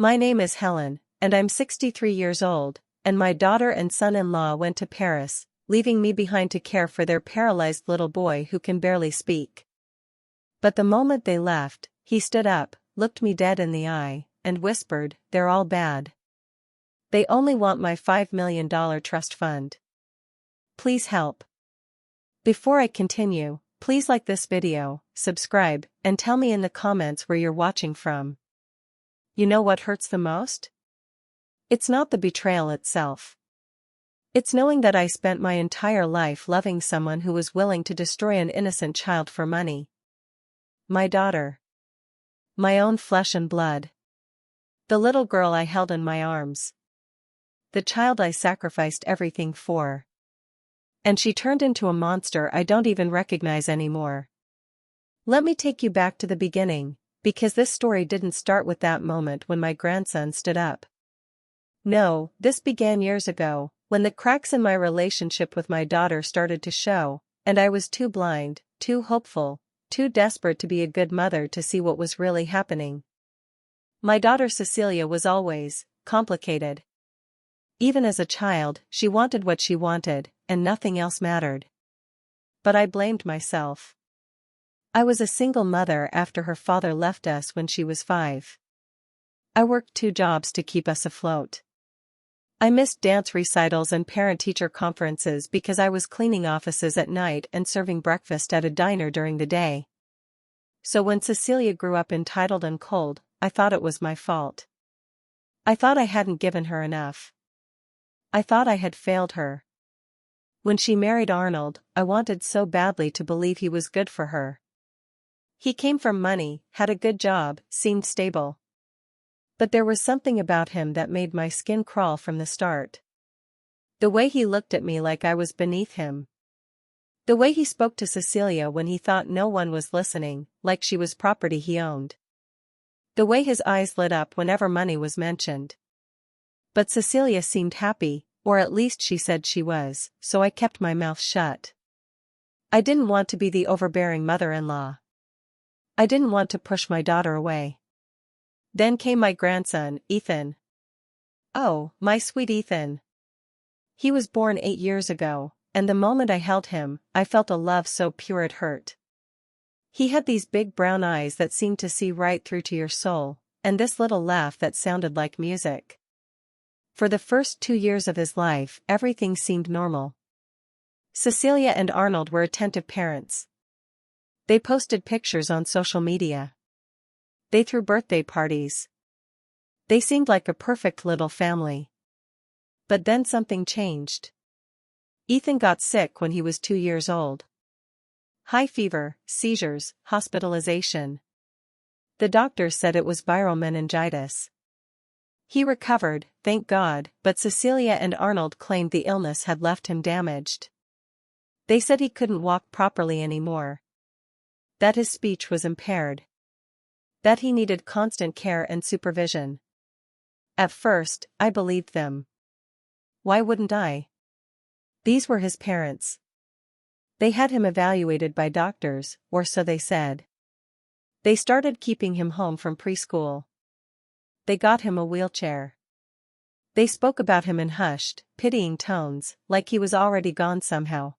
My name is Helen, and I'm 63 years old, and my daughter and son-in-law went to Paris, leaving me behind to care for their paralyzed little boy who can barely speak. But the moment they left, he stood up, looked me dead in the eye, and whispered, "They're all bad. They only want my $5 million trust fund. Please help." Before I continue, please like this video, subscribe, and tell me in the comments where you're watching from. You know what hurts the most? It's not the betrayal itself. It's knowing that I spent my entire life loving someone who was willing to destroy an innocent child for money. My daughter. My own flesh and blood. The little girl I held in my arms. The child I sacrificed everything for. And she turned into a monster I don't even recognize anymore. Let me take you back to the beginning, because this story didn't start with that moment when my grandson stood up. No, this began years ago, when the cracks in my relationship with my daughter started to show, and I was too blind, too hopeful, too desperate to be a good mother to see what was really happening. My daughter Cecilia was always complicated. Even as a child, she wanted what she wanted, and nothing else mattered. But I blamed myself. I was a single mother after her father left us when she was 5. I worked 2 jobs to keep us afloat. I missed dance recitals and parent-teacher conferences because I was cleaning offices at night and serving breakfast at a diner during the day. So when Cecilia grew up entitled and cold, I thought it was my fault. I thought I hadn't given her enough. I thought I had failed her. When she married Arnold, I wanted so badly to believe he was good for her. He came from money, had a good job, seemed stable. But there was something about him that made my skin crawl from the start. The way he looked at me like I was beneath him. The way he spoke to Cecilia when he thought no one was listening, like she was property he owned. The way his eyes lit up whenever money was mentioned. But Cecilia seemed happy, or at least she said she was, so I kept my mouth shut. I didn't want to be the overbearing mother-in-law. I didn't want to push my daughter away. Then came my grandson, Ethan. Oh, my sweet Ethan. He was born 8 years ago, and the moment I held him, I felt a love so pure it hurt. He had these big brown eyes that seemed to see right through to your soul, and this little laugh that sounded like music. For the first 2 years of his life, everything seemed normal. Cecilia and Arnold were attentive parents. They posted pictures on social media. They threw birthday parties. They seemed like a perfect little family. But then something changed. Ethan got sick when he was 2 years old. High fever, seizures, hospitalization. The doctors said it was viral meningitis. He recovered, thank God, but Cecilia and Arnold claimed the illness had left him damaged. They said he couldn't walk properly anymore. That his speech was impaired. That he needed constant care and supervision. At first, I believed them. Why wouldn't I? These were his parents. They had him evaluated by doctors, or so they said. They started keeping him home from preschool. They got him a wheelchair. They spoke about him in hushed, pitying tones, like he was already gone somehow.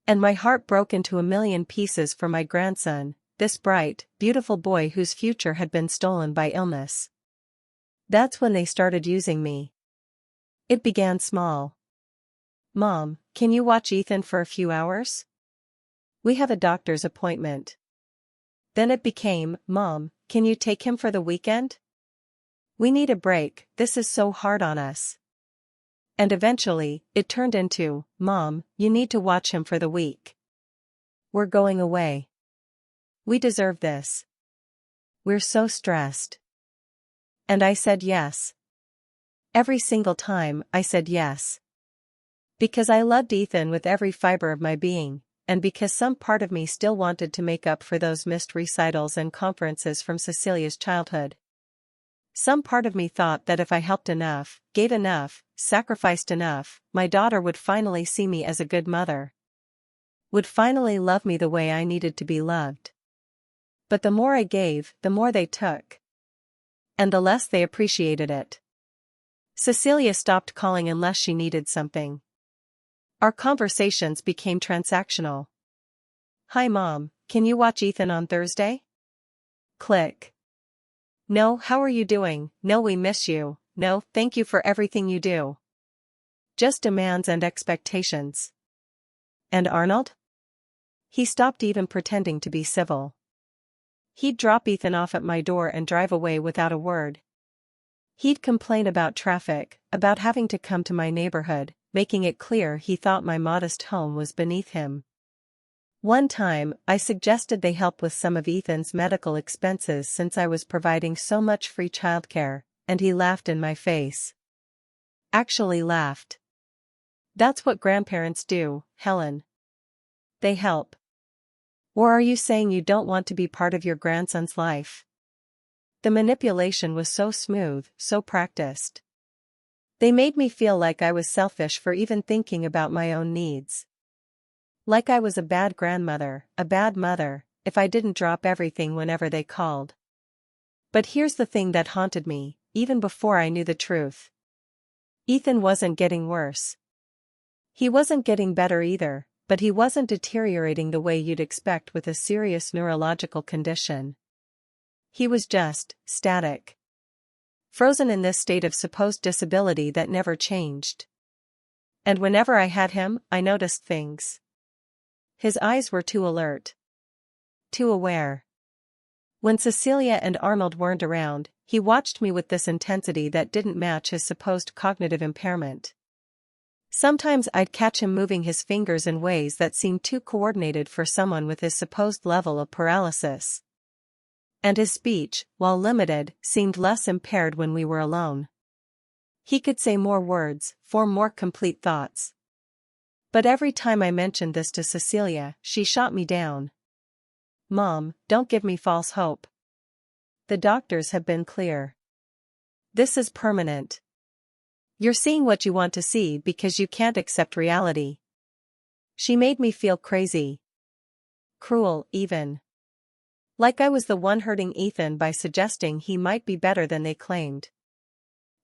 And my heart broke into a million pieces for my grandson, this bright, beautiful boy whose future had been stolen by illness. That's when they started using me. It began small. "Mom, can you watch Ethan for a few hours? We have a doctor's appointment." Then it became, "Mom, can you take him for the weekend? We need a break, this is so hard on us." And eventually, it turned into, "Mom, you need to watch him for the week. We're going away. We deserve this. We're so stressed." And I said yes. Every single time, I said yes. Because I loved Ethan with every fiber of my being, and because some part of me still wanted to make up for those missed recitals and conferences from Cecilia's childhood. Some part of me thought that if I helped enough, gave enough, sacrificed enough, my daughter would finally see me as a good mother. Would finally love me the way I needed to be loved. But the more I gave, the more they took. and the less they appreciated it. Cecilia stopped calling unless she needed something. Our conversations became transactional. "Hi Mom, can you watch Ethan on Thursday?" Click. "No, how are you doing? No, we miss you. No, thank you for everything you do." Just demands and expectations. And Arnold? He stopped even pretending to be civil. He'd drop Ethan off at my door and drive away without a word. He'd complain about traffic, about having to come to my neighborhood, making it clear he thought my modest home was beneath him. One time, I suggested they help with some of Ethan's medical expenses since I was providing so much free childcare, and he laughed in my face. Actually laughed. "That's what grandparents do, Helen. They help." "Or are you saying you don't want to be part of your grandson's life?" The manipulation was so smooth, so practiced. They made me feel like I was selfish for even thinking about my own needs. Like I was a bad grandmother, a bad mother, if I didn't drop everything whenever they called. But here's the thing that haunted me, even before I knew the truth. Ethan wasn't getting worse. He wasn't getting better either, but he wasn't deteriorating the way you'd expect with a serious neurological condition. He was just static. Frozen in this state of supposed disability that never changed. And whenever I had him, I noticed things. His eyes were too alert. Too aware. When Cecilia and Arnold weren't around, he watched me with this intensity that didn't match his supposed cognitive impairment. Sometimes I'd catch him moving his fingers in ways that seemed too coordinated for someone with his supposed level of paralysis. And his speech, while limited, seemed less impaired when we were alone. He could say more words, form more complete thoughts. But every time I mentioned this to Cecilia, she shot me down. "Mom, don't give me false hope. The doctors have been clear. This is permanent. You're seeing what you want to see because you can't accept reality." She made me feel crazy. Cruel, even. Like I was the one hurting Ethan by suggesting he might be better than they claimed.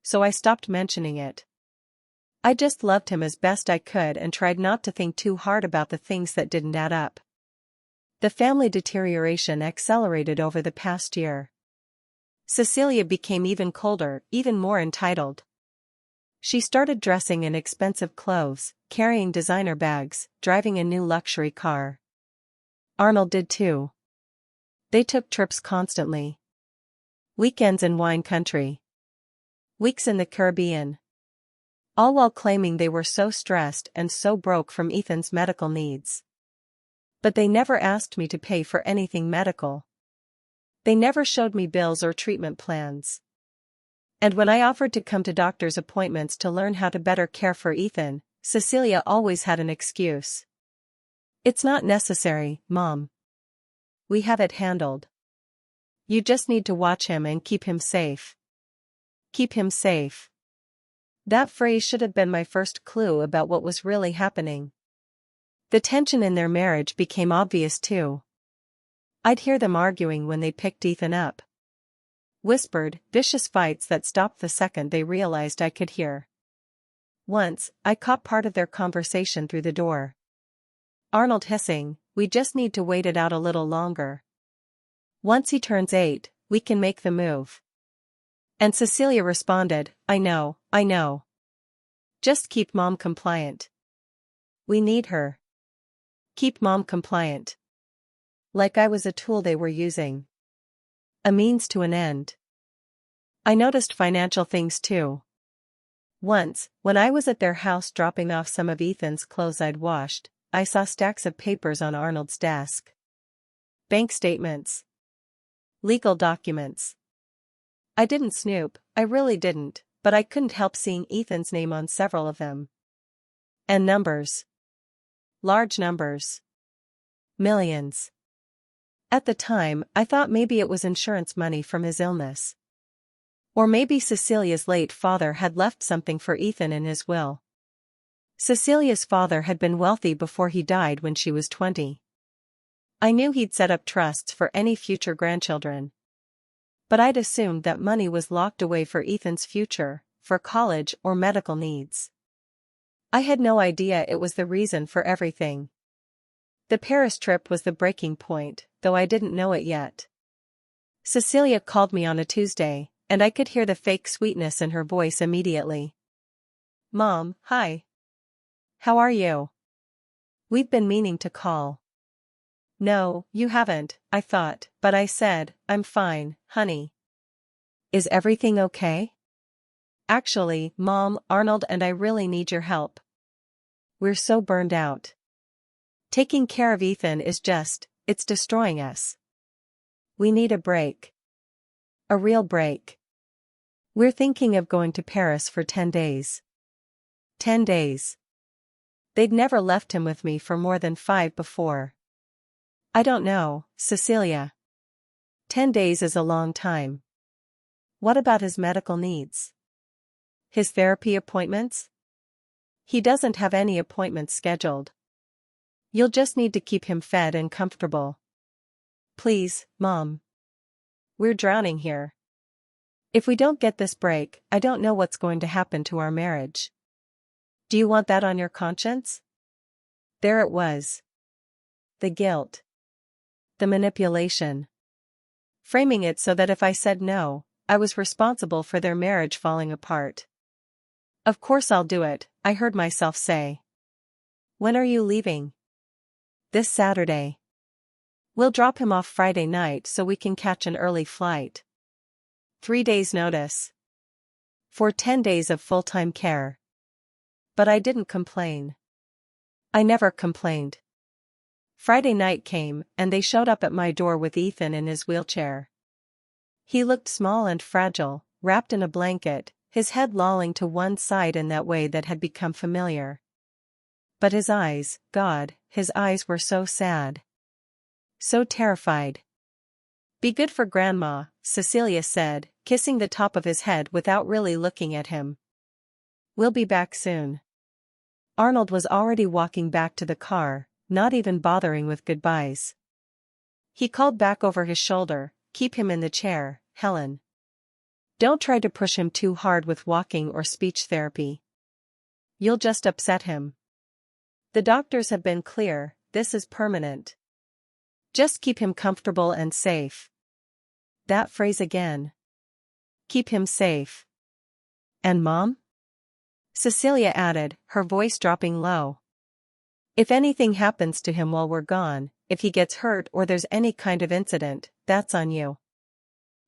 So I stopped mentioning it. I just loved him as best I could and tried not to think too hard about the things that didn't add up. The family deterioration accelerated over the past year. Cecilia became even colder, even more entitled. She started dressing in expensive clothes, carrying designer bags, driving a new luxury car. Arnold did too. They took trips constantly. Weekends in wine country. Weeks in the Caribbean. All while claiming they were so stressed and so broke from Ethan's medical needs. But they never asked me to pay for anything medical. They never showed me bills or treatment plans. And when I offered to come to doctor's appointments to learn how to better care for Ethan, Cecilia always had an excuse. "It's not necessary, Mom. We have it handled. You just need to watch him and keep him safe." Keep him safe. That phrase should have been my first clue about what was really happening. The tension in their marriage became obvious too. I'd hear them arguing when they picked Ethan up. Whispered, vicious fights that stopped the second they realized I could hear. Once, I caught part of their conversation through the door. Arnold hissing, "We just need to wait it out a little longer. Once he turns 8, we can make the move." And Cecilia responded, I know. Just keep Mom compliant. We need her. Keep Mom compliant." Like I was a tool they were using. A means to an end. I noticed financial things too. Once, when I was at their house dropping off some of Ethan's clothes I'd washed, I saw stacks of papers on Arnold's desk. Bank statements. Legal documents. I didn't snoop, I really didn't, but I couldn't help seeing Ethan's name on several of them. And numbers. Large numbers. Millions. At the time, I thought maybe it was insurance money from his illness. Or maybe Cecilia's late father had left something for Ethan in his will. Cecilia's father had been wealthy before he died when she was 20. I knew he'd set up trusts for any future grandchildren. But I'd assumed that money was locked away for Ethan's future, for college or medical needs. I had no idea it was the reason for everything. The Paris trip was the breaking point, though I didn't know it yet. Cecilia called me on a Tuesday, and I could hear the fake sweetness in her voice immediately. "Mom, hi. How are you? We've been meaning to call." "No, you haven't," I thought, but I said, "I'm fine, honey." "Is everything okay?" "Actually, Mom, Arnold and I really need your help. We're so burned out. Taking care of Ethan is it's destroying us. We need a break. A real break. We're thinking of going to Paris for 10 days. 10 days. They'd never left him with me for more than 5 before. I don't know, Cecilia. 10 days is a long time. What about his medical needs? His therapy appointments? He doesn't have any appointments scheduled. You'll just need to keep him fed and comfortable. Please, Mom. We're drowning here. If we don't get this break, I don't know what's going to happen to our marriage. Do you want that on your conscience?" There it was. The guilt. The manipulation. Framing it so that if I said no, I was responsible for their marriage falling apart. "Of course I'll do it," I heard myself say. "When are you leaving?" "This Saturday. We'll drop him off Friday night so we can catch an early flight. 3 days' notice. For 10 days of full-time care." But I didn't complain. I never complained. Friday night came, and they showed up at my door with Ethan in his wheelchair. He looked small and fragile, wrapped in a blanket, his head lolling to one side in that way that had become familiar. But his eyes, God, his eyes were so sad. So terrified. "Be good for Grandma," Cecilia said, kissing the top of his head without really looking at him. "We'll be back soon." Arnold was already walking back to the car, not even bothering with goodbyes. He called back over his shoulder, "Keep him in the chair, Helen. Don't try to push him too hard with walking or speech therapy. You'll just upset him. The doctors have been clear, this is permanent. Just keep him comfortable and safe." That phrase again. Keep him safe. "And Mom?" Cecilia added, her voice dropping low. "If anything happens to him while we're gone, if he gets hurt or there's any kind of incident, that's on you.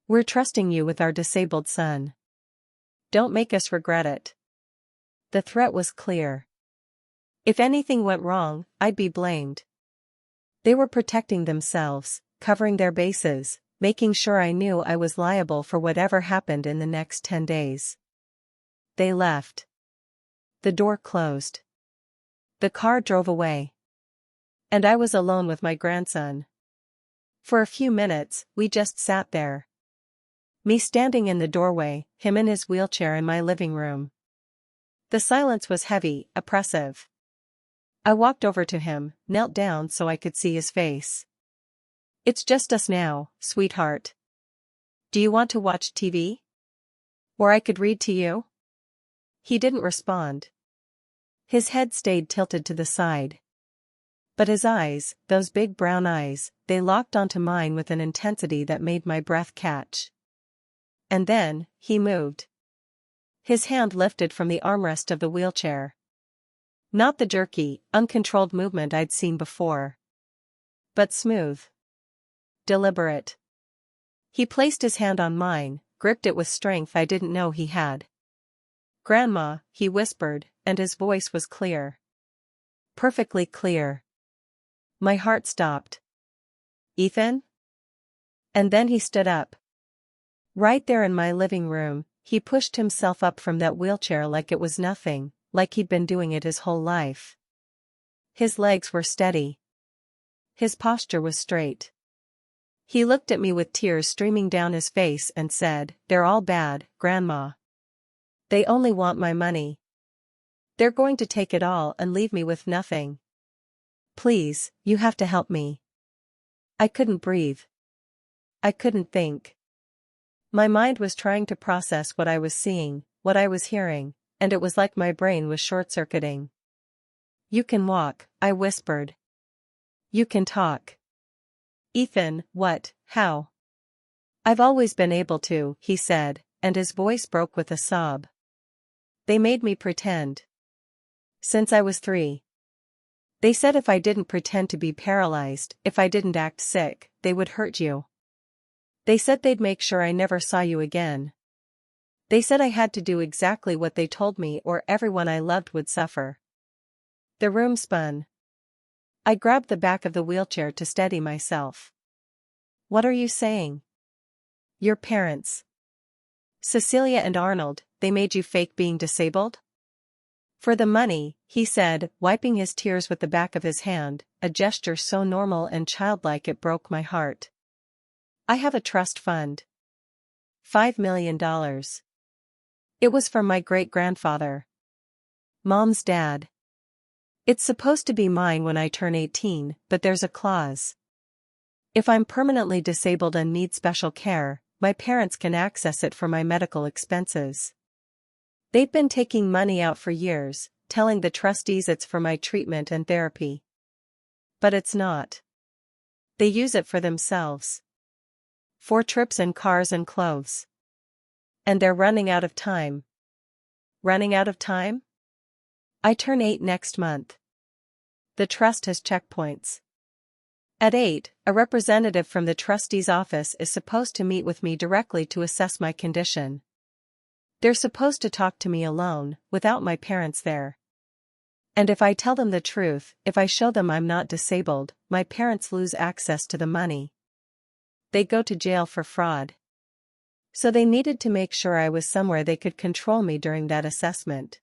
We're trusting you with our disabled son. Don't make us regret it." The threat was clear. If anything went wrong, I'd be blamed. They were protecting themselves, covering their bases, making sure I knew I was liable for whatever happened in the next 10 days. They left. The door closed. The car drove away. And I was alone with my grandson. For a few minutes, we just sat there. Me standing in the doorway, him in his wheelchair in my living room. The silence was heavy, oppressive. I walked over to him, knelt down so I could see his face. "It's just us now, sweetheart. Do you want to watch TV? Or I could read to you?" He didn't respond. His head stayed tilted to the side. But his eyes, those big brown eyes, they locked onto mine with an intensity that made my breath catch. And then, he moved. His hand lifted from the armrest of the wheelchair. Not the jerky, uncontrolled movement I'd seen before. But smooth. Deliberate. He placed his hand on mine, gripped it with strength I didn't know he had. "Grandma," he whispered, and his voice was clear. Perfectly clear. My heart stopped. "Ethan?" And then he stood up. Right there in my living room, he pushed himself up from that wheelchair like it was nothing, like he'd been doing it his whole life. His legs were steady. His posture was straight. He looked at me with tears streaming down his face and said, "They're all bad, Grandma. They only want my money. They're going to take it all and leave me with nothing. Please, you have to help me." I couldn't breathe. I couldn't think. My mind was trying to process what I was seeing, what I was hearing, and it was like my brain was short-circuiting. "You can walk," I whispered. "You can talk." "Ethan, what, how?" "I've always been able to," he said, and his voice broke with a sob. "They made me pretend. Since I was 3. They said if I didn't pretend to be paralyzed, if I didn't act sick, they would hurt you. They said they'd make sure I never saw you again. They said I had to do exactly what they told me or everyone I loved would suffer." The room spun. I grabbed the back of the wheelchair to steady myself. "What are you saying?" "Your parents. Cecilia and Arnold, they made you fake being disabled?" "For the money," he said, wiping his tears with the back of his hand, a gesture so normal and childlike it broke my heart. "I have a trust fund. $5 million. It was from my great-grandfather. Mom's dad. It's supposed to be mine when I turn 18, but there's a clause. If I'm permanently disabled and need special care, my parents can access it for my medical expenses. They've been taking money out for years, telling the trustees it's for my treatment and therapy. But it's not. They use it for themselves. 4 trips and cars and clothes. And they're running out of time." "Running out of time?" "I turn 8 next month. The trust has checkpoints. At 8, a representative from the trustee's office is supposed to meet with me directly to assess my condition. They're supposed to talk to me alone, without my parents there. And if I tell them the truth, if I show them I'm not disabled, my parents lose access to the money. They go to jail for fraud. So they needed to make sure I was somewhere they could control me during that assessment.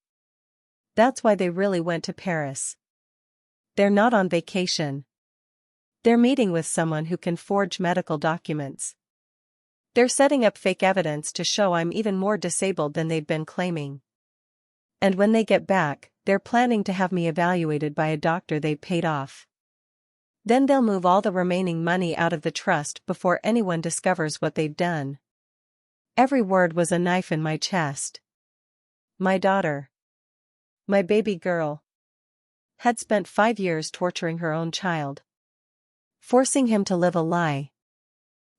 That's why they really went to Paris. They're not on vacation. They're meeting with someone who can forge medical documents. They're setting up fake evidence to show I'm even more disabled than they've been claiming. And when they get back, they're planning to have me evaluated by a doctor they've paid off. Then they'll move all the remaining money out of the trust before anyone discovers what they've done." Every word was a knife in my chest. My daughter, my baby girl, had spent 5 years torturing her own child. Forcing him to live a lie.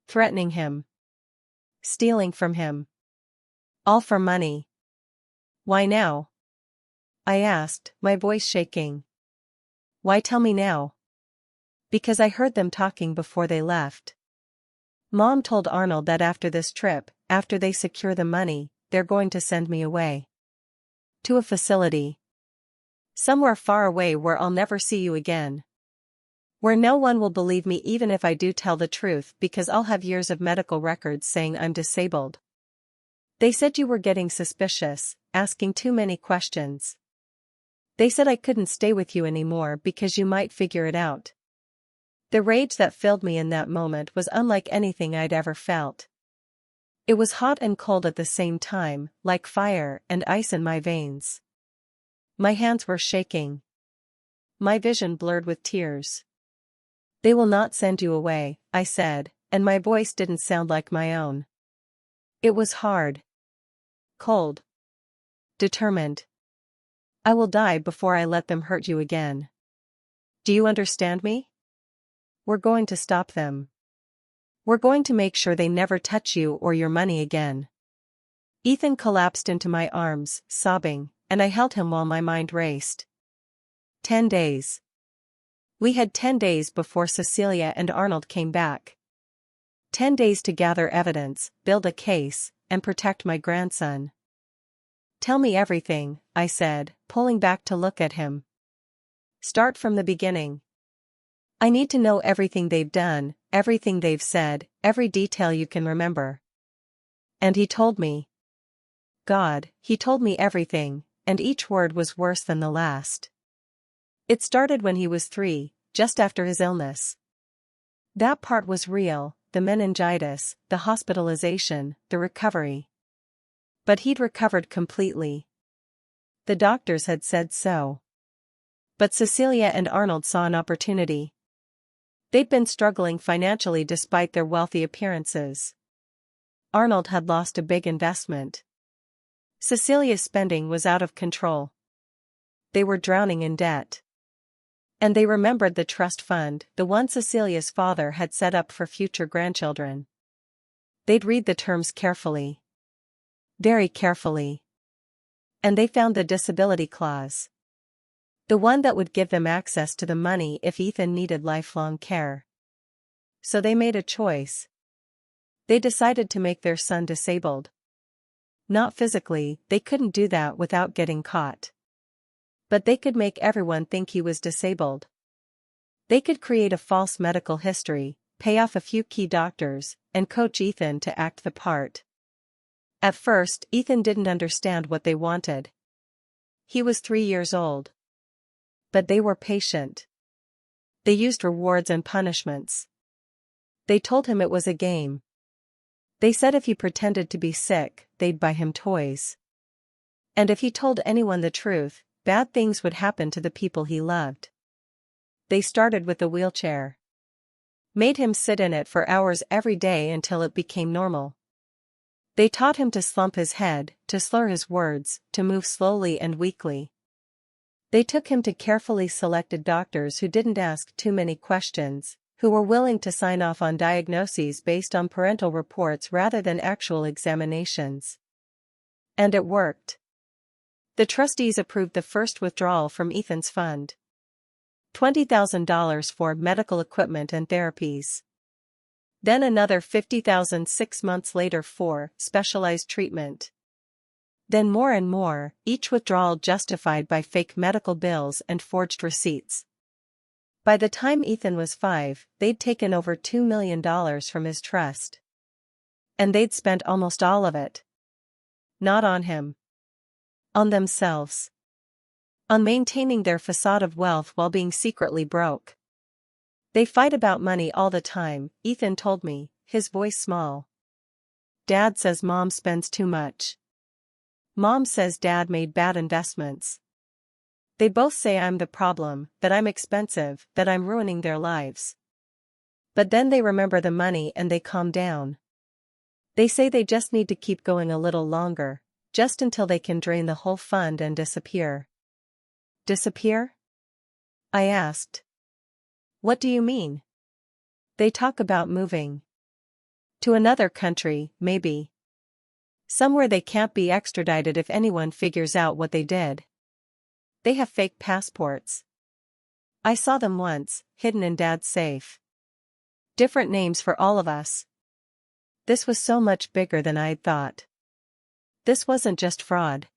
Threatening him. Stealing from him. All for money. "Why now?" I asked, my voice shaking. "Why tell me now?" "Because I heard them talking before they left. Mom told Arnold that after this trip, after they secure the money, they're going to send me away. To a facility. Somewhere far away where I'll never see you again. Where no one will believe me even if I do tell the truth because I'll have years of medical records saying I'm disabled. They said you were getting suspicious, asking too many questions. They said I couldn't stay with you anymore because you might figure it out." The rage that filled me in that moment was unlike anything I'd ever felt. It was hot and cold at the same time, like fire and ice in my veins. My hands were shaking. My vision blurred with tears. "They will not send you away," I said, and my voice didn't sound like my own. It was hard. Cold. Determined. "I will die before I let them hurt you again. Do you understand me? We're going to stop them. We're going to make sure they never touch you or your money again." Ethan collapsed into my arms, sobbing, and I held him while my mind raced. 10 days. We had 10 days before Cecilia and Arnold came back. 10 days to gather evidence, build a case, and protect my grandson. "Tell me everything," I said, pulling back to look at him. "Start from the beginning. I need to know everything they've done, everything they've said, every detail you can remember." And he told me. God, he told me everything, and each word was worse than the last. It started when he was 3, just after his illness. That part was real, the meningitis, the hospitalization, the recovery. But he'd recovered completely. The doctors had said so. But Cecilia and Arnold saw an opportunity. They'd been struggling financially despite their wealthy appearances. Arnold had lost a big investment. Cecilia's spending was out of control. They were drowning in debt. And they remembered the trust fund, the one Cecilia's father had set up for future grandchildren. They'd read the terms carefully. Very carefully. And they found the disability clause. The one that would give them access to the money if Ethan needed lifelong care. So they made a choice. They decided to make their son disabled. Not physically, they couldn't do that without getting caught. But they could make everyone think he was disabled. They could create a false medical history, pay off a few key doctors, and coach Ethan to act the part. At first, Ethan didn't understand what they wanted. He was 3 years old. But they were patient. They used rewards and punishments. They told him it was a game. They said if he pretended to be sick, they'd buy him toys. And if he told anyone the truth, bad things would happen to the people he loved. They started with the wheelchair. Made him sit in it for hours every day until it became normal. They taught him to slump his head, to slur his words, to move slowly and weakly. They took him to carefully selected doctors who didn't ask too many questions, who were willing to sign off on diagnoses based on parental reports rather than actual examinations. And it worked. The trustees approved the first withdrawal from Ethan's fund. $20,000 for medical equipment and therapies. Then another $50,000 6 months later for specialized treatment. Then more and more, each withdrawal justified by fake medical bills and forged receipts. By the time Ethan was 5, they'd taken over $2 million from his trust. And they'd spent almost all of it. Not on him. On themselves. On maintaining their facade of wealth while being secretly broke. They fight about money all the time, Ethan told me, his voice small. Dad says Mom spends too much. Mom says Dad made bad investments. They both say I'm the problem, that I'm expensive, that I'm ruining their lives. But then they remember the money and they calm down. They say they just need to keep going a little longer, just until they can drain the whole fund and disappear. Disappear? I asked. What do you mean? They talk about moving. To another country, maybe. Somewhere they can't be extradited if anyone figures out what they did. They have fake passports. I saw them once, hidden in Dad's safe. Different names for all of us. This was so much bigger than I'd thought. This wasn't just fraud.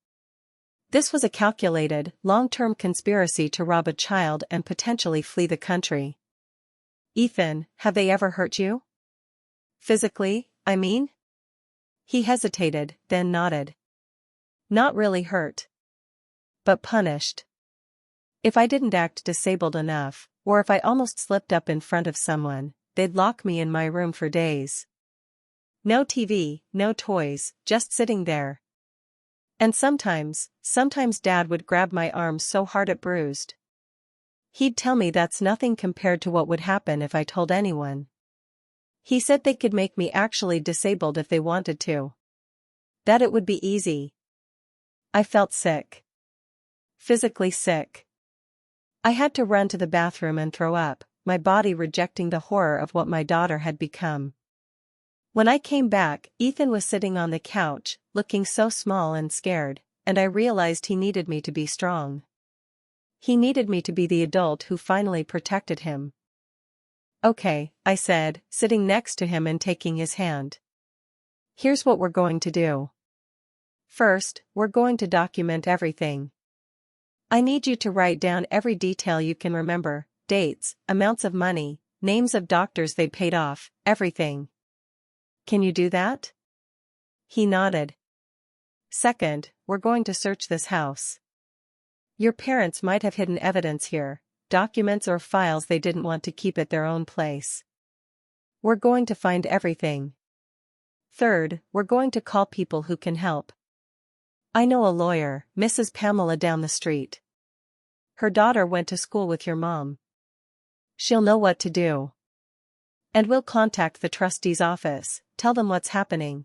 This was a calculated, long-term conspiracy to rob a child and potentially flee the country. Ethan, have they ever hurt you? Physically, I mean? He hesitated, then nodded. Not really hurt. But punished. If I didn't act disabled enough, or if I almost slipped up in front of someone, they'd lock me in my room for days. No TV, no toys, just sitting there. And sometimes Dad would grab my arm so hard it bruised. He'd tell me that's nothing compared to what would happen if I told anyone. He said they could make me actually disabled if they wanted to. That it would be easy. I felt sick. Physically sick. I had to run to the bathroom and throw up, my body rejecting the horror of what my daughter had become. When I came back, Ethan was sitting on the couch, looking so small and scared, and I realized he needed me to be strong. He needed me to be the adult who finally protected him. Okay, I said, sitting next to him and taking his hand. Here's what we're going to do. First, we're going to document everything. I need you to write down every detail you can remember, dates, amounts of money, names of doctors they paid off, everything. Can you do that? He nodded. Second, we're going to search this house. Your parents might have hidden evidence here, documents or files they didn't want to keep at their own place. We're going to find everything. Third, we're going to call people who can help. I know a lawyer, Mrs. Pamela down the street. Her daughter went to school with your mom. She'll know what to do. And we'll contact the trustee's office, tell them what's happening,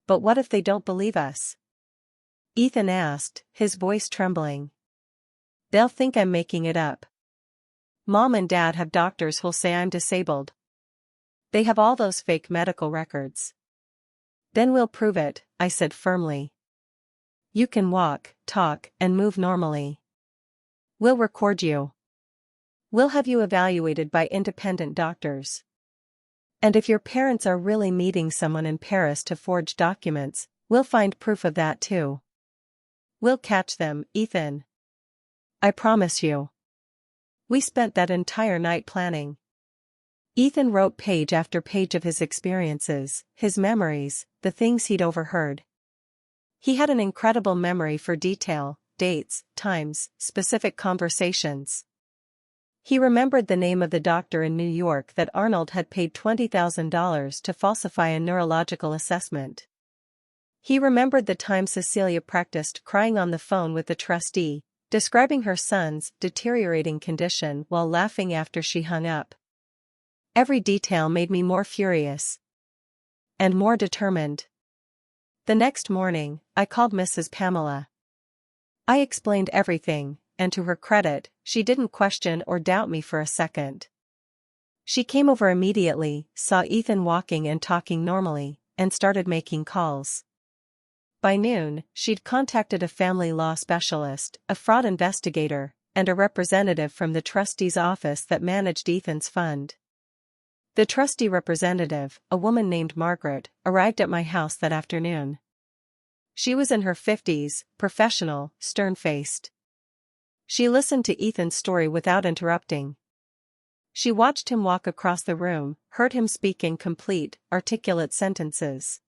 But what if they don't believe us? Ethan asked, his voice trembling. They'll think I'm making it up. Mom and Dad have doctors who'll say I'm disabled. They have all those fake medical records. Then we'll prove it, I said firmly. You can walk, talk, and move normally. We'll record you. We'll have you evaluated by independent doctors. And if your parents are really meeting someone in Paris to forge documents, we'll find proof of that too. We'll catch them, Ethan. I promise you. We spent that entire night planning. Ethan wrote page after page of his experiences, his memories, the things he'd overheard. He had an incredible memory for detail, dates, times, specific conversations. He remembered the name of the doctor in New York that Arnold had paid $20,000 to falsify a neurological assessment. He remembered the time Cecilia practiced crying on the phone with the trustee, describing her son's deteriorating condition while laughing after she hung up. Every detail made me more furious. And more determined. The next morning, I called Mrs. Pamela. I explained everything, and to her credit, she didn't question or doubt me for a second. She came over immediately, saw Ethan walking and talking normally, and started making calls. By noon, she'd contacted a family law specialist, a fraud investigator, and a representative from the trustee's office that managed Ethan's fund. The trustee representative, a woman named Margaret, arrived at my house that afternoon. She was in her 50s, professional, stern-faced. She listened to Ethan's story without interrupting. She watched him walk across the room, heard him speak in complete, articulate sentences.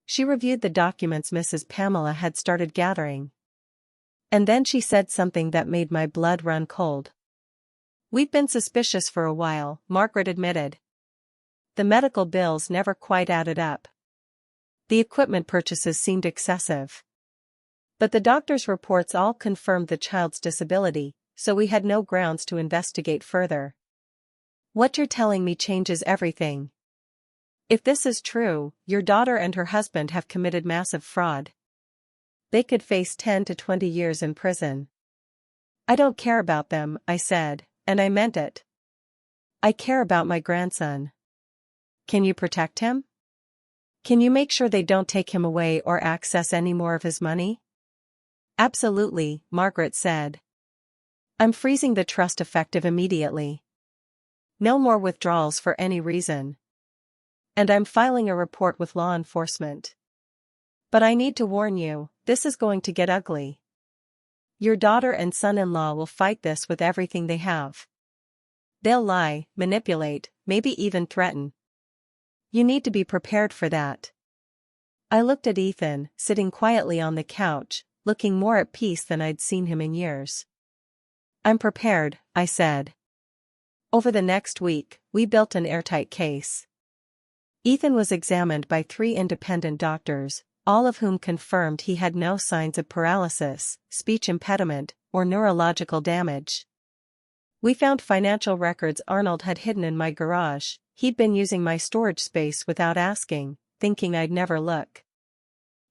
She reviewed the documents Mrs. Pamela had started gathering. And then she said something that made my blood run cold. We've been suspicious for a while, Margaret admitted. The medical bills never quite added up. The equipment purchases seemed excessive. But the doctor's reports all confirmed the child's disability, so we had no grounds to investigate further. What you're telling me changes everything. If this is true, your daughter and her husband have committed massive fraud. They could face 10 to 20 years in prison. I don't care about them, I said, and I meant it. I care about my grandson. Can you protect him? Can you make sure they don't take him away or access any more of his money? Absolutely, Margaret said. I'm freezing the trust effective immediately. No more withdrawals for any reason. And I'm filing a report with law enforcement. But I need to warn you, this is going to get ugly. Your daughter and son-in-law will fight this with everything they have. They'll lie, manipulate, maybe even threaten. You need to be prepared for that. I looked at Ethan, sitting quietly on the couch, looking more at peace than I'd seen him in years. I'm prepared, I said. Over the next week, we built an airtight case. Ethan was examined by 3 independent doctors, all of whom confirmed he had no signs of paralysis, speech impediment, or neurological damage. We found financial records Arnold had hidden in my garage. He'd been using my storage space without asking, thinking I'd never look.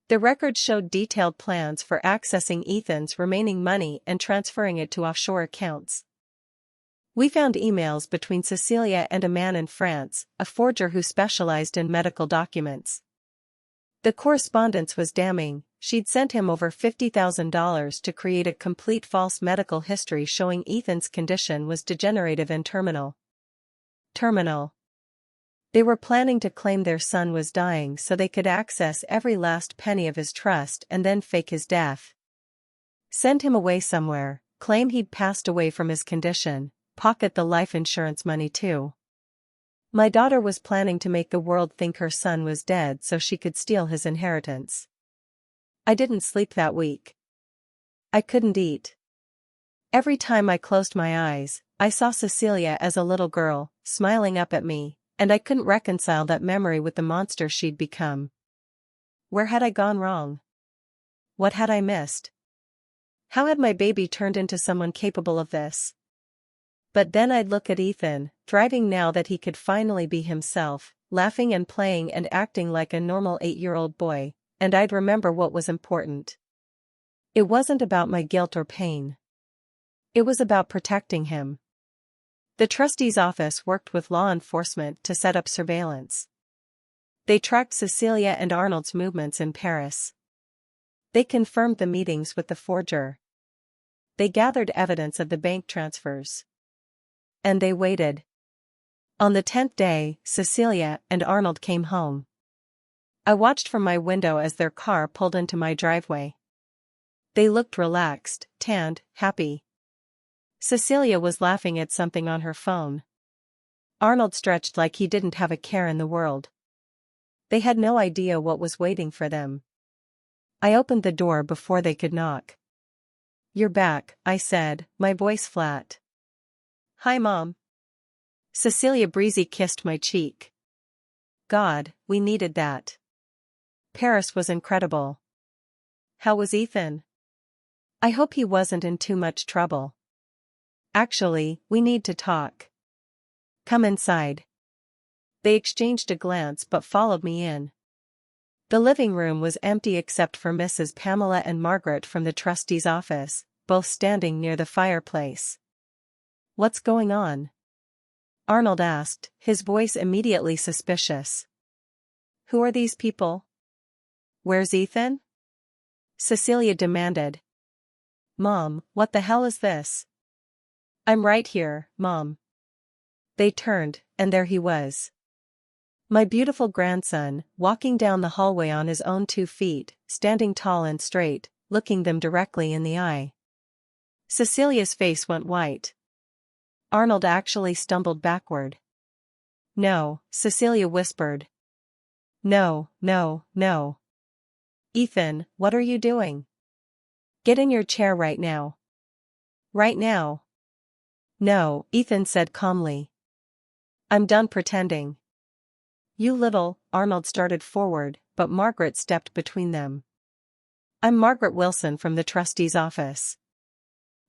The records showed detailed plans for accessing Ethan's remaining money and transferring it to offshore accounts. We found emails between Cecilia and a man in France, a forger who specialized in medical documents. The correspondence was damning. She'd sent him over $50,000 to create a complete false medical history showing Ethan's condition was degenerative and terminal. They were planning to claim their son was dying so they could access every last penny of his trust and then fake his death. Send him away somewhere, claim he'd passed away from his condition, pocket the life insurance money too. My daughter was planning to make the world think her son was dead so she could steal his inheritance. I didn't sleep that week. I couldn't eat. Every time I closed my eyes, I saw Cecilia as a little girl, smiling up at me, and I couldn't reconcile that memory with the monster she'd become. Where had I gone wrong? What had I missed? How had my baby turned into someone capable of this? But then I'd look at Ethan, thriving now that he could finally be himself, laughing and playing and acting like a normal 8-year-old boy, and I'd remember what was important. It wasn't about my guilt or pain. It was about protecting him. The trustee's office worked with law enforcement to set up surveillance. They tracked Cecilia and Arnold's movements in Paris. They confirmed the meetings with the forger. They gathered evidence of the bank transfers. And they waited. On the 10th day, Cecilia and Arnold came home. I watched from my window as their car pulled into my driveway. They looked relaxed, tanned, happy. Cecilia was laughing at something on her phone. Arnold stretched like he didn't have a care in the world. They had no idea what was waiting for them. I opened the door before they could knock. "You're back," I said, my voice flat. "Hi, Mom." Cecilia breezy kissed my cheek. God, we needed that. Paris was incredible. How was Ethan? I hope he wasn't in too much trouble. Actually, we need to talk. Come inside. They exchanged a glance but followed me in. The living room was empty except for Mrs. Pamela and Margaret from the trustee's office, both standing near the fireplace. "What's going on?" Arnold asked, his voice immediately suspicious. "Who are these people? Where's Ethan?" Cecilia demanded. "Mom, what the hell is this?" "I'm right here, Mom." They turned, and there he was. My beautiful grandson, walking down the hallway on his own 2 feet, standing tall and straight, looking them directly in the eye. Cecilia's face went white. Arnold actually stumbled backward. "No," Cecilia whispered. "No, no, no. Ethan, what are you doing? Get in your chair right now." "Right now?" "No," Ethan said calmly. "I'm done pretending." "You little," Arnold started forward, but Margaret stepped between them. "I'm Margaret Wilson from the trustee's office.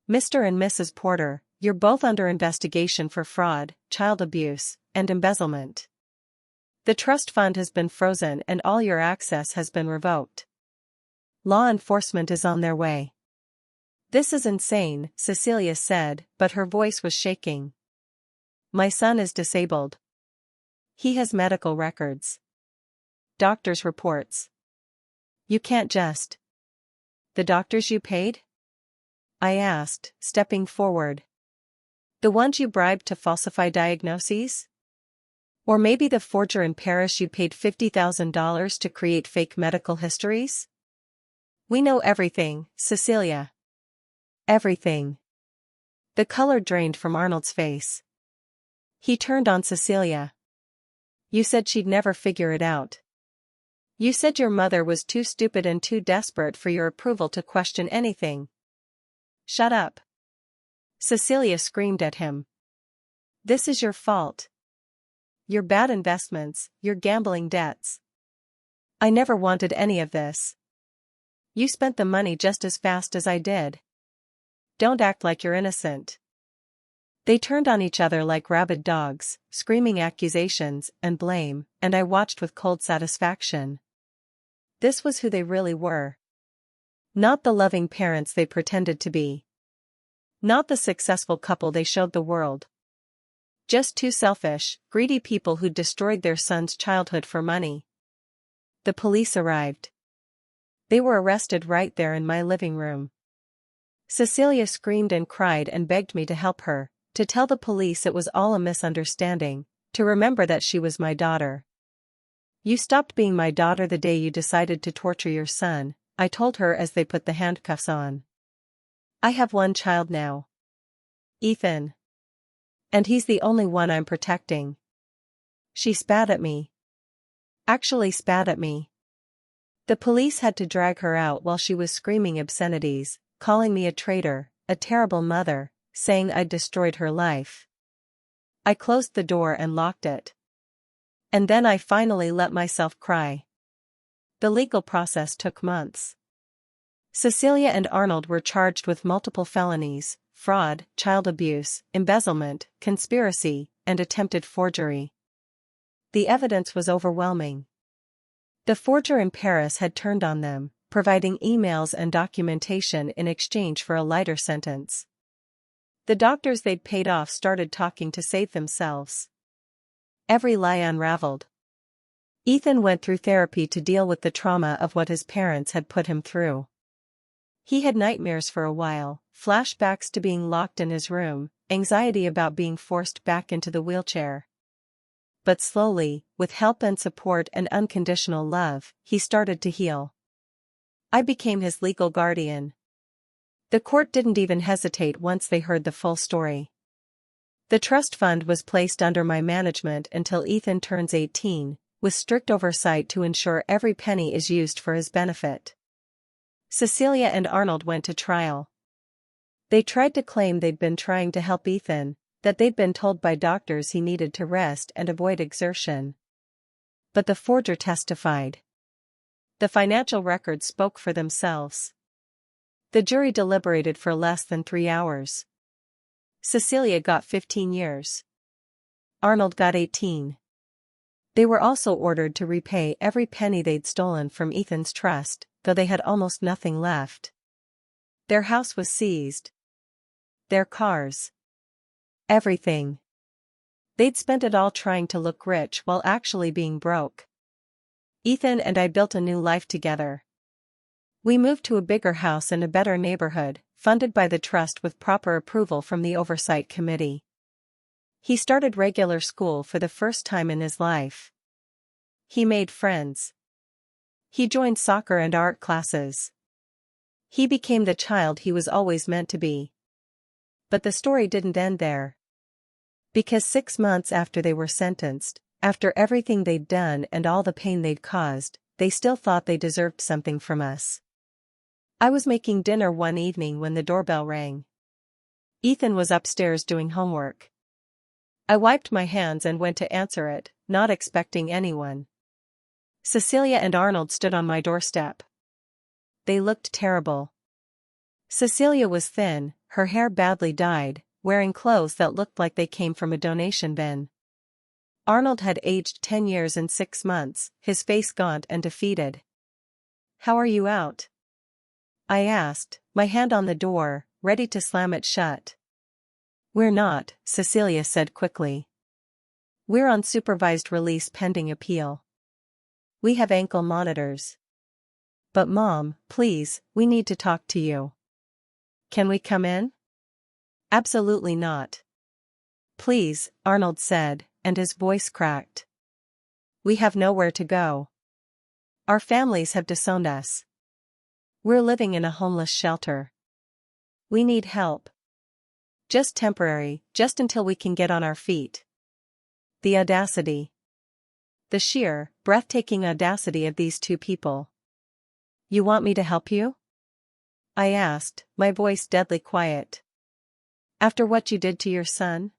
Mr. and Mrs. Porter, you're both under investigation for fraud, child abuse, and embezzlement. The trust fund has been frozen and all your access has been revoked. Law enforcement is on their way." "This is insane," Cecilia said, but her voice was shaking. "My son is disabled. He has medical records. Doctor's reports. You can't just—" "The doctors you paid?" I asked, stepping forward. "The ones you bribed to falsify diagnoses? Or maybe the forger in Paris you paid $50,000 to create fake medical histories? We know everything, Cecilia. Everything." The color drained from Arnold's face. He turned on Cecilia. "You said she'd never figure it out. You said your mother was too stupid and too desperate for your approval to question anything." "Shut up." Cecilia screamed at him. "This is your fault. Your bad investments, your gambling debts. I never wanted any of this. You spent the money just as fast as I did. Don't act like you're innocent." They turned on each other like rabid dogs, screaming accusations and blame, and I watched with cold satisfaction. This was who they really were. Not the loving parents they pretended to be. Not the successful couple they showed the world. Just 2 selfish, greedy people who destroyed their son's childhood for money. The police arrived. They were arrested right there in my living room. Cecilia screamed and cried and begged me to help her, to tell the police it was all a misunderstanding, to remember that she was my daughter. "You stopped being my daughter the day you decided to torture your son," I told her as they put the handcuffs on. "I have one child now. Ethan. And he's the only one I'm protecting." She spat at me. Actually spat at me. The police had to drag her out while she was screaming obscenities, calling me a traitor, a terrible mother, saying I'd destroyed her life. I closed the door and locked it. And then I finally let myself cry. The legal process took months. Cecilia and Arnold were charged with multiple felonies: fraud, child abuse, embezzlement, conspiracy, and attempted forgery. The evidence was overwhelming. The forger in Paris had turned on them, providing emails and documentation in exchange for a lighter sentence. The doctors they'd paid off started talking to save themselves. Every lie unraveled. Ethan went through therapy to deal with the trauma of what his parents had put him through. He had nightmares for a while, flashbacks to being locked in his room, anxiety about being forced back into the wheelchair. But slowly, with help and support and unconditional love, he started to heal. I became his legal guardian. The court didn't even hesitate once they heard the full story. The trust fund was placed under my management until Ethan turns 18, with strict oversight to ensure every penny is used for his benefit. Cecilia and Arnold went to trial. They tried to claim they'd been trying to help Ethan, that they'd been told by doctors he needed to rest and avoid exertion. But the forger testified. The financial records spoke for themselves. The jury deliberated for less than 3 hours. Cecilia got 15 years. Arnold got 18. They were also ordered to repay every penny they'd stolen from Ethan's trust, though they had almost nothing left. Their house was seized. Their cars. Everything. They'd spent it all trying to look rich while actually being broke. Ethan and I built a new life together. We moved to a bigger house in a better neighborhood, funded by the trust with proper approval from the oversight committee. He started regular school for the first time in his life. He made friends. He joined soccer and art classes. He became the child he was always meant to be. But the story didn't end there. Because 6 months after they were sentenced, after everything they'd done and all the pain they'd caused, they still thought they deserved something from us. I was making dinner one evening when the doorbell rang. Ethan was upstairs doing homework. I wiped my hands and went to answer it, not expecting anyone. Cecilia and Arnold stood on my doorstep. They looked terrible. Cecilia was thin, her hair badly dyed, wearing clothes that looked like they came from a donation bin. Arnold had aged 10 years and 6 months, his face gaunt and defeated. "How are you out?" I asked, my hand on the door, ready to slam it shut. "We're not," Cecilia said quickly. "We're on supervised release pending appeal. We have ankle monitors. But Mom, please, we need to talk to you." "Can we come in?" "Absolutely not." "Please," Arnold said, and his voice cracked. "We have nowhere to go. Our families have disowned us. We're living in a homeless shelter. We need help. Just temporary, just until we can get on our feet." The audacity. The sheer, breathtaking audacity of these two people. "You want me to help you?" I asked, my voice deadly quiet. "After what you did to your son?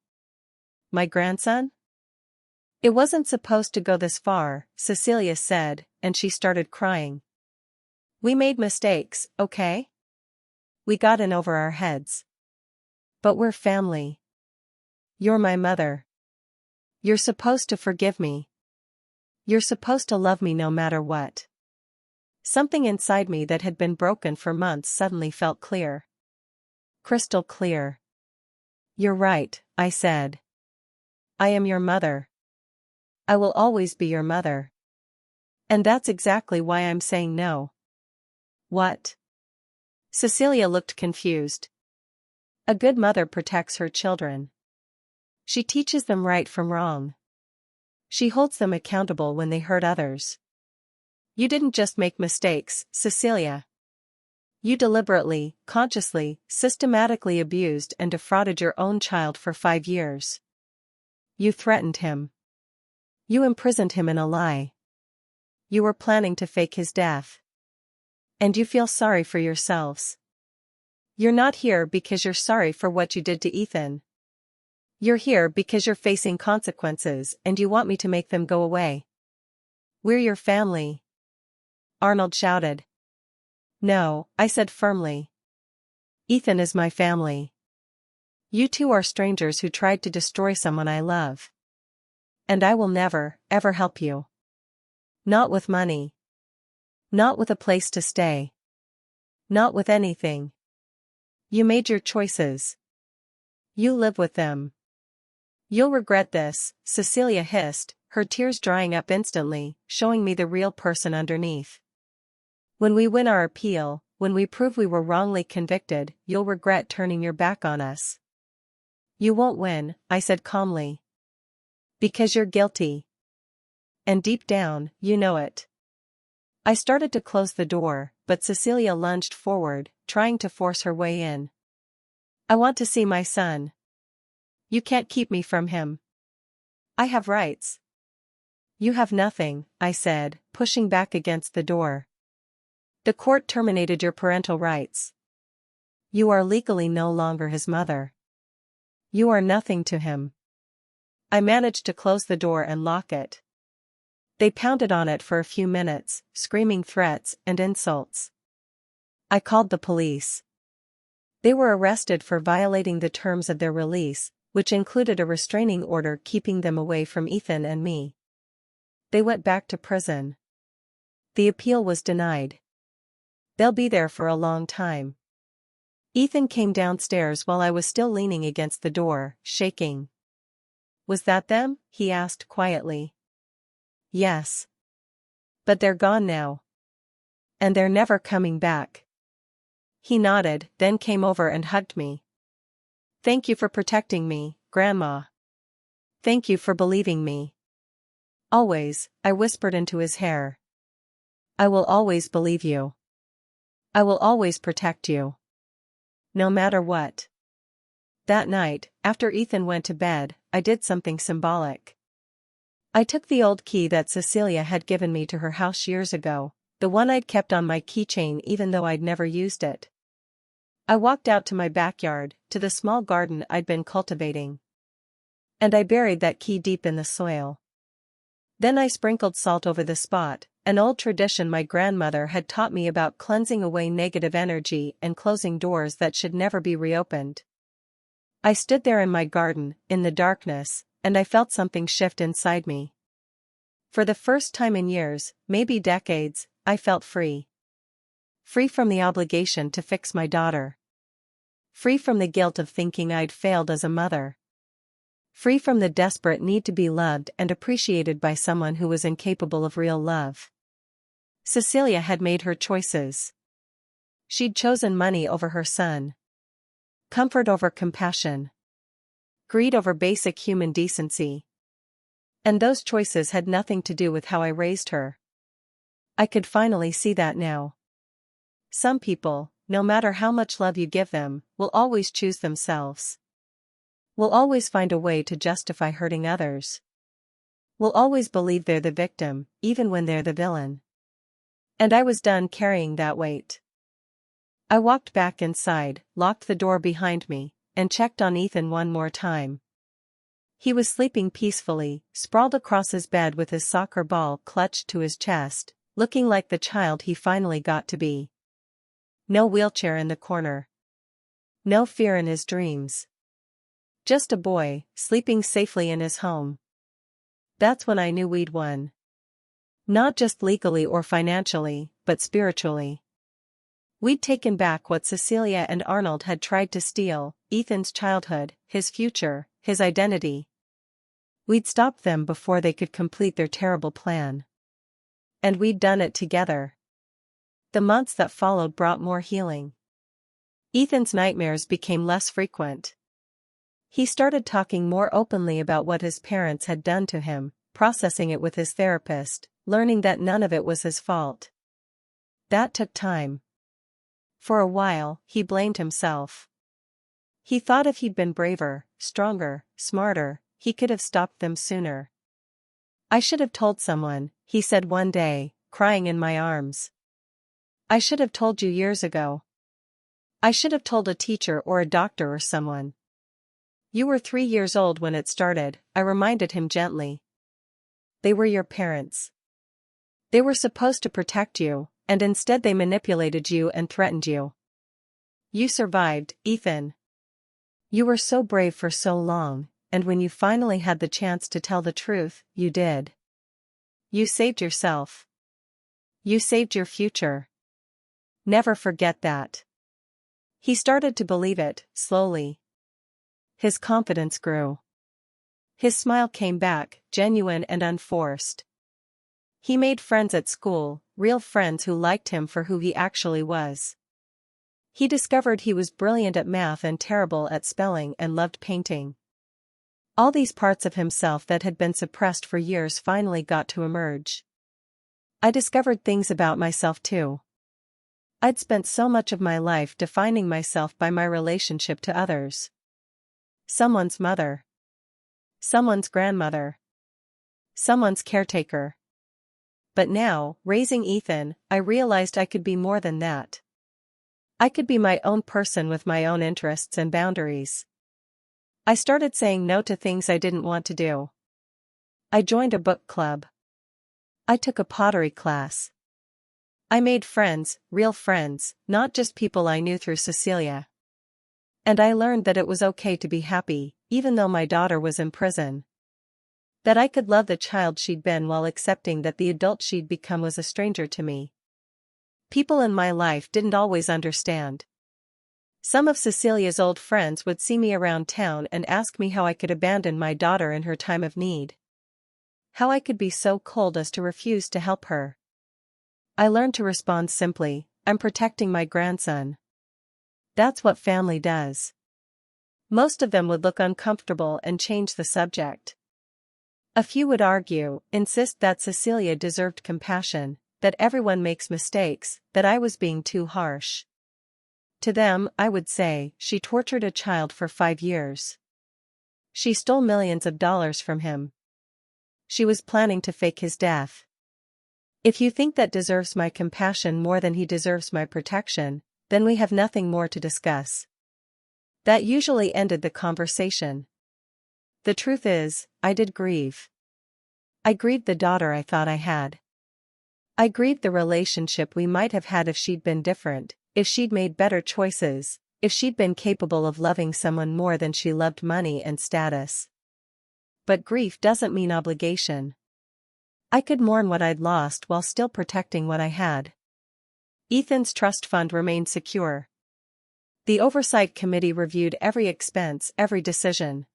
My grandson?" "It wasn't supposed to go this far," Cecilia said, and she started crying. "We made mistakes, okay? We got in over our heads. But we're family. You're my mother. You're supposed to forgive me. You're supposed to love me no matter what." Something inside me that had been broken for months suddenly felt clear. Crystal clear. "You're right," I said. "I am your mother. I will always be your mother. And that's exactly why I'm saying no." "What?" Cecilia looked confused. "A good mother protects her children. She teaches them right from wrong. She holds them accountable when they hurt others. You didn't just make mistakes, Cecilia. You deliberately, consciously, systematically abused and defrauded your own child for 5 years. You threatened him. You imprisoned him in a lie. You were planning to fake his death. And you feel sorry for yourselves. You're not here because you're sorry for what you did to Ethan. You're here because you're facing consequences and you want me to make them go away. We're your family." Arnold shouted. "No," I said firmly. "Ethan is my family. You two are strangers who tried to destroy someone I love. And I will never, ever help you. Not with money. Not with a place to stay. Not with anything. You made your choices. You live with them. You'll regret this, Cecilia hissed, her tears drying up instantly, showing me the real person underneath. When we win our appeal, when we prove we were wrongly convicted, you'll regret turning your back on us. You won't win, I said calmly. Because you're guilty. And deep down, you know it. I started to close the door, but Cecilia lunged forward, trying to force her way in. I want to see my son. You can't keep me from him. I have rights. You have nothing, I said, pushing back against the door. The court terminated your parental rights. You are legally no longer his mother. You are nothing to him. I managed to close the door and lock it. They pounded on it for a few minutes, screaming threats and insults. I called the police. They were arrested for violating the terms of their release, which included a restraining order keeping them away from Ethan and me. They went back to prison. The appeal was denied. They'll be there for a long time. Ethan came downstairs while I was still leaning against the door, shaking. Was that them? He asked quietly. Yes. But they're gone now. And they're never coming back. He nodded, then came over and hugged me. Thank you for protecting me, Grandma. Thank you for believing me. Always, I whispered into his hair. I will always believe you. I will always protect you. No matter what. That night, after Ethan went to bed, I did something symbolic. I took the old key that Cecilia had given me to her house years ago, the one I'd kept on my keychain even though I'd never used it. I walked out to my backyard, to the small garden I'd been cultivating. And I buried that key deep in the soil. Then I sprinkled salt over the spot, an old tradition my grandmother had taught me about cleansing away negative energy and closing doors that should never be reopened. I stood there in my garden, in the darkness, and I felt something shift inside me. For the first time in years, maybe decades, I felt free. Free from the obligation to fix my daughter. Free from the guilt of thinking I'd failed as a mother. Free from the desperate need to be loved and appreciated by someone who was incapable of real love. Cecilia had made her choices. She'd chosen money over her son. Comfort over compassion. Greed over basic human decency. And those choices had nothing to do with how I raised her. I could finally see that now. Some people, no matter how much love you give them, will always choose themselves. Will always find a way to justify hurting others. Will always believe they're the victim, even when they're the villain. And I was done carrying that weight. I walked back inside, locked the door behind me, and checked on Ethan one more time. He was sleeping peacefully, sprawled across his bed with his soccer ball clutched to his chest, looking like the child he finally got to be. No wheelchair in the corner. No fear in his dreams. Just a boy, sleeping safely in his home. That's when I knew we'd won. Not just legally or financially, but spiritually. We'd taken back what Cecilia and Arnold had tried to steal, Ethan's childhood, his future, his identity. We'd stopped them before they could complete their terrible plan. And we'd done it together. The months that followed brought more healing. Ethan's nightmares became less frequent. He started talking more openly about what his parents had done to him, processing it with his therapist, learning that none of it was his fault. That took time. For a while, he blamed himself. He thought if he'd been braver, stronger, smarter, he could have stopped them sooner. I should have told someone, he said one day, crying in my arms. I should have told you years ago. I should have told a teacher or a doctor or someone. You were 3 years old when it started, I reminded him gently. They were your parents. They were supposed to protect you, and instead they manipulated you and threatened you. You survived, Ethan. You were so brave for so long, and when you finally had the chance to tell the truth, you did. You saved yourself. You saved your future. Never forget that. He started to believe it, slowly. His confidence grew. His smile came back, genuine and unforced. He made friends at school, real friends who liked him for who he actually was. He discovered he was brilliant at math and terrible at spelling and loved painting. All these parts of himself that had been suppressed for years finally got to emerge. I discovered things about myself too. I'd spent so much of my life defining myself by my relationship to others. Someone's mother. Someone's grandmother. Someone's caretaker. But now, raising Ethan, I realized I could be more than that. I could be my own person with my own interests and boundaries. I started saying no to things I didn't want to do. I joined a book club. I took a pottery class. I made friends, real friends, not just people I knew through Cecilia. And I learned that it was okay to be happy, even though my daughter was in prison. That I could love the child she'd been while accepting that the adult she'd become was a stranger to me. People in my life didn't always understand. Some of Cecilia's old friends would see me around town and ask me how I could abandon my daughter in her time of need. How I could be so cold as to refuse to help her. I learned to respond simply, I'm protecting my grandson. That's what family does. Most of them would look uncomfortable and change the subject. A few would argue, insist that Cecilia deserved compassion, that everyone makes mistakes, that I was being too harsh. To them, I would say, she tortured a child for 5 years. She stole millions of dollars from him. She was planning to fake his death. If you think that deserves my compassion more than he deserves my protection, then we have nothing more to discuss. That usually ended the conversation. The truth is, I did grieve. I grieved the daughter I thought I had. I grieved the relationship we might have had if she'd been different, if she'd made better choices, if she'd been capable of loving someone more than she loved money and status. But grief doesn't mean obligation. I could mourn what I'd lost while still protecting what I had. Ethan's trust fund remained secure. The oversight committee reviewed every expense, every decision.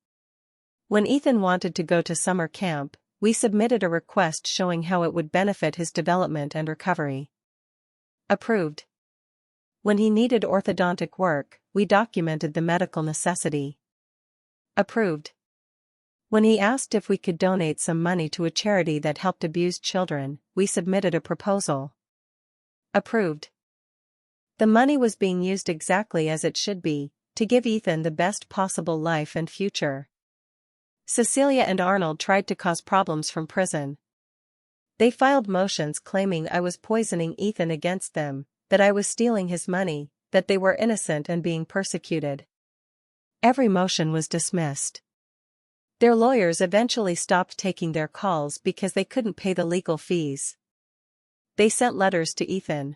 When Ethan wanted to go to summer camp, we submitted a request showing how it would benefit his development and recovery. Approved. When he needed orthodontic work, we documented the medical necessity. Approved. When he asked if we could donate some money to a charity that helped abused children, we submitted a proposal. Approved. The money was being used exactly as it should be, to give Ethan the best possible life and future. Cecilia and Arnold tried to cause problems from prison. They filed motions claiming I was poisoning Ethan against them, that I was stealing his money, that they were innocent and being persecuted. Every motion was dismissed. Their lawyers eventually stopped taking their calls because they couldn't pay the legal fees. They sent letters to Ethan.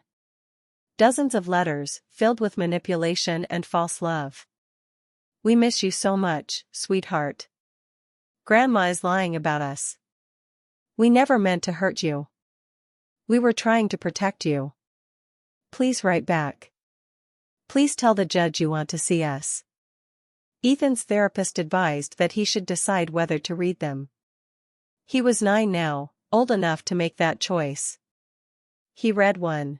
Dozens of letters, filled with manipulation and false love. We miss you so much, sweetheart. Grandma is lying about us. We never meant to hurt you. We were trying to protect you. Please write back. Please tell the judge you want to see us. Ethan's therapist advised that he should decide whether to read them. He was 9 now, old enough to make that choice. He read one.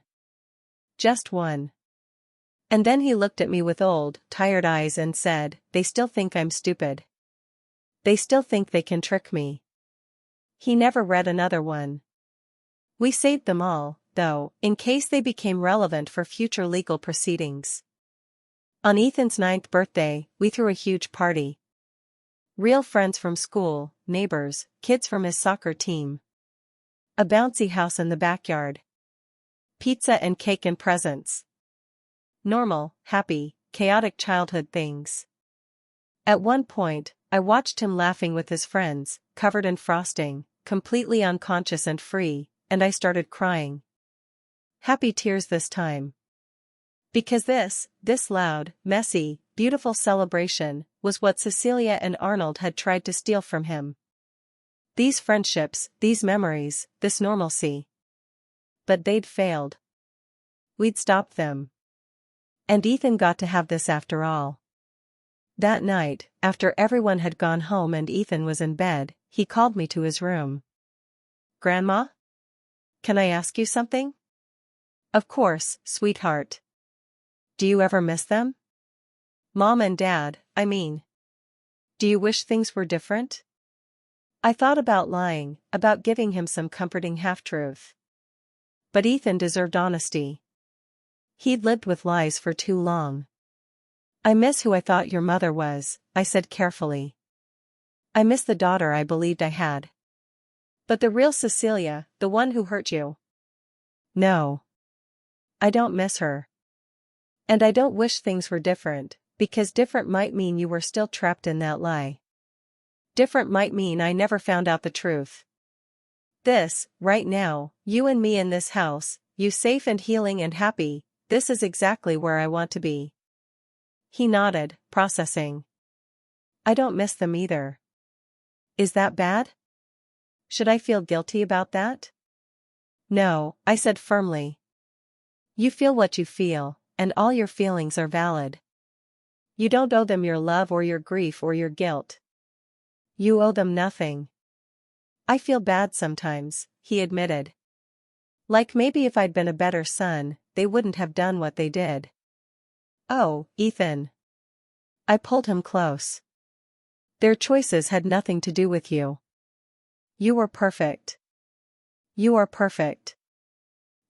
Just one. And then he looked at me with old, tired eyes and said, "They still think I'm stupid. They still think they can trick me." He never read another one. We saved them all, though, in case they became relevant for future legal proceedings. On Ethan's 9th birthday, we threw a huge party. Real friends from school, neighbors, kids from his soccer team. A bouncy house in the backyard. Pizza and cake and presents. Normal, happy, chaotic childhood things. At one point, I watched him laughing with his friends, covered in frosting, completely unconscious and free, and I started crying. Happy tears this time. Because this loud, messy, beautiful celebration, was what Cecilia and Arnold had tried to steal from him. These friendships, these memories, this normalcy. But they'd failed. We'd stopped them. And Ethan got to have this after all. That night, after everyone had gone home and Ethan was in bed, he called me to his room. "Grandma? Can I ask you something?" "Of course, sweetheart." "Do you ever miss them? Mom and Dad, I mean. Do you wish things were different?" I thought about lying, about giving him some comforting half-truth. But Ethan deserved honesty. He'd lived with lies for too long. "I miss who I thought your mother was," I said carefully. "I miss the daughter I believed I had. But the real Cecilia, the one who hurt you. No. I don't miss her. And I don't wish things were different, because different might mean you were still trapped in that lie. Different might mean I never found out the truth. This, right now, you and me in this house, you safe and healing and happy, this is exactly where I want to be." He nodded, processing. "I don't miss them either." "Is that bad? Should I feel guilty about that?" "No," I said firmly. "You feel what you feel, and all your feelings are valid. You don't owe them your love or your grief or your guilt. You owe them nothing." "I feel bad sometimes," he admitted. "Like maybe if I'd been a better son, they wouldn't have done what they did." "Oh, Ethan." I pulled him close. "Their choices had nothing to do with you. You were perfect. You are perfect.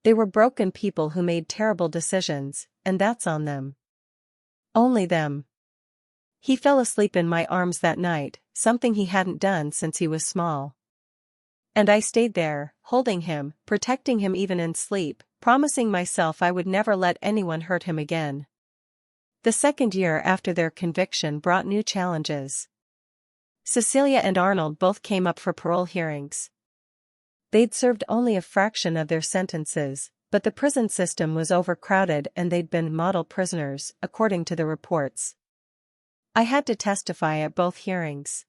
They were broken people who made terrible decisions, and that's on them. Only them." He fell asleep in my arms that night, something he hadn't done since he was small. And I stayed there, holding him, protecting him even in sleep, promising myself I would never let anyone hurt him again. The second year after their conviction brought new challenges. Cecilia and Arnold both came up for parole hearings. They'd served only a fraction of their sentences, but the prison system was overcrowded and they'd been model prisoners, according to the reports. I had to testify at both hearings.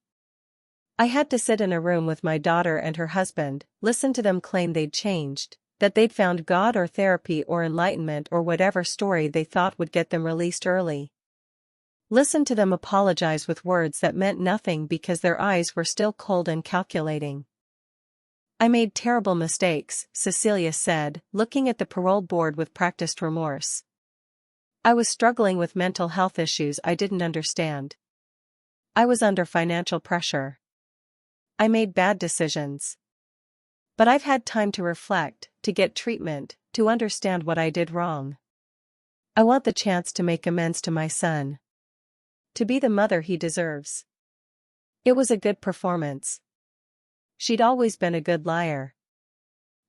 I had to sit in a room with my daughter and her husband, listen to them claim they'd changed, that they'd found God or therapy or enlightenment or whatever story they thought would get them released early. Listen to them apologize with words that meant nothing because their eyes were still cold and calculating. "I made terrible mistakes," Cecilia said, looking at the parole board with practiced remorse. "I was struggling with mental health issues I didn't understand. I was under financial pressure. I made bad decisions. But I've had time to reflect, to get treatment, to understand what I did wrong. I want the chance to make amends to my son. To be the mother he deserves." It was a good performance. She'd always been a good liar.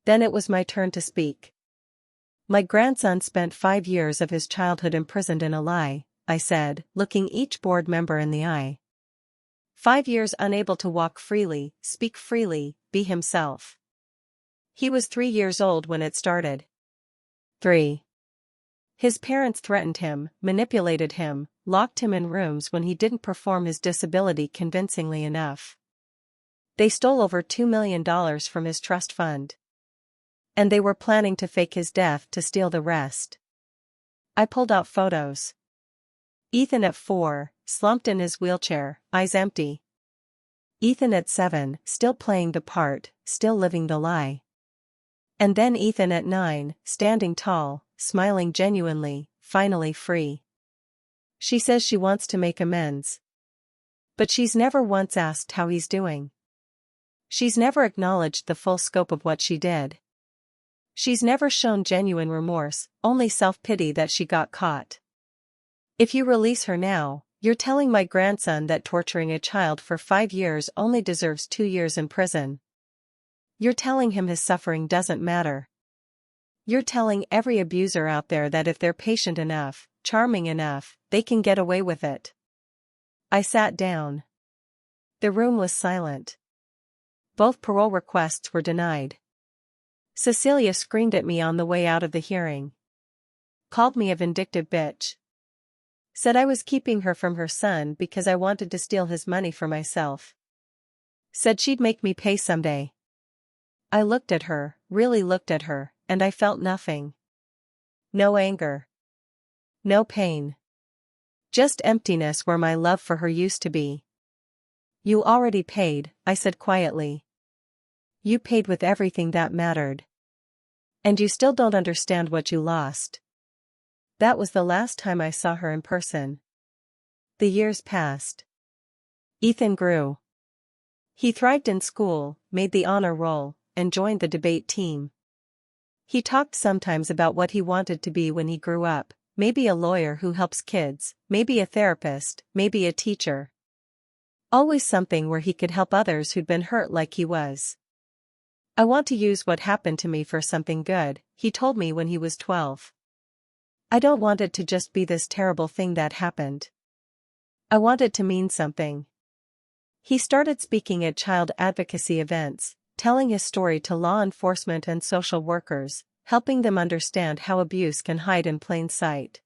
Then it was my turn to speak. "My grandson spent 5 years of his childhood imprisoned in a lie," I said, looking each board member in the eye. 5 years unable to walk freely, speak freely, be himself. He was 3 years old when it started. 3. His parents threatened him, manipulated him, locked him in rooms when he didn't perform his disability convincingly enough. They stole over $2 million from his trust fund. And they were planning to fake his death to steal the rest. I pulled out photos. Ethan at 4, slumped in his wheelchair, eyes empty. Ethan at 7, still playing the part, still living the lie. And then Ethan at 9, standing tall, smiling genuinely, finally free. She says she wants to make amends. But she's never once asked how he's doing. She's never acknowledged the full scope of what she did. She's never shown genuine remorse, only self-pity that she got caught. If you release her now, you're telling my grandson that torturing a child for 5 years only deserves 2 years in prison. You're telling him his suffering doesn't matter. You're telling every abuser out there that if they're patient enough, charming enough, they can get away with it. I sat down. The room was silent. Both parole requests were denied. Cecilia screamed at me on the way out of the hearing. Called me a vindictive bitch. Said I was keeping her from her son because I wanted to steal his money for myself. Said she'd make me pay someday. I looked at her, really looked at her, and I felt nothing. No anger. No pain. Just emptiness where my love for her used to be. You already paid, I said quietly. You paid with everything that mattered. And you still don't understand what you lost. That was the last time I saw her in person. The years passed. Ethan grew. He thrived in school, made the honor roll, and joined the debate team. He talked sometimes about what he wanted to be when he grew up, maybe a lawyer who helps kids, maybe a therapist, maybe a teacher. Always something where he could help others who'd been hurt like he was. I want to use what happened to me for something good, he told me when he was 12. I don't want it to just be this terrible thing that happened. I want it to mean something. He started speaking at child advocacy events, telling his story to law enforcement and social workers, helping them understand how abuse can hide in plain sight.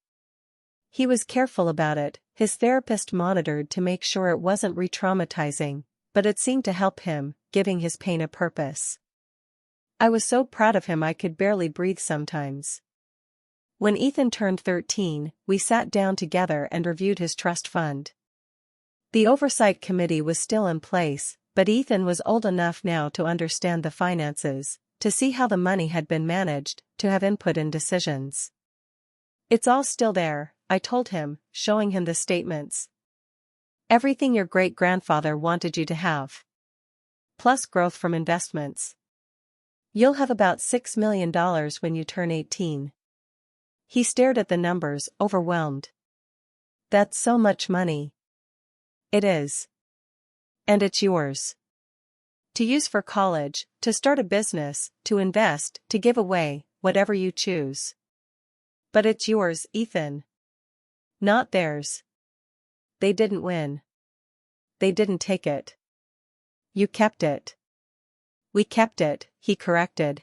He was careful about it, his therapist monitored to make sure it wasn't re-traumatizing, but it seemed to help him, giving his pain a purpose. I was so proud of him I could barely breathe sometimes. When Ethan turned 13, we sat down together and reviewed his trust fund. The oversight committee was still in place, but Ethan was old enough now to understand the finances, to see how the money had been managed, to have input in decisions. It's all still there, I told him, showing him the statements. Everything your great-grandfather wanted you to have. Plus growth from investments. You'll have about $6 million when you turn 18. He stared at the numbers, overwhelmed. That's so much money. It is. And it's yours. To use for college, to start a business, to invest, to give away, whatever you choose. But it's yours, Ethan. Not theirs. They didn't win. They didn't take it. You kept it. We kept it, he corrected.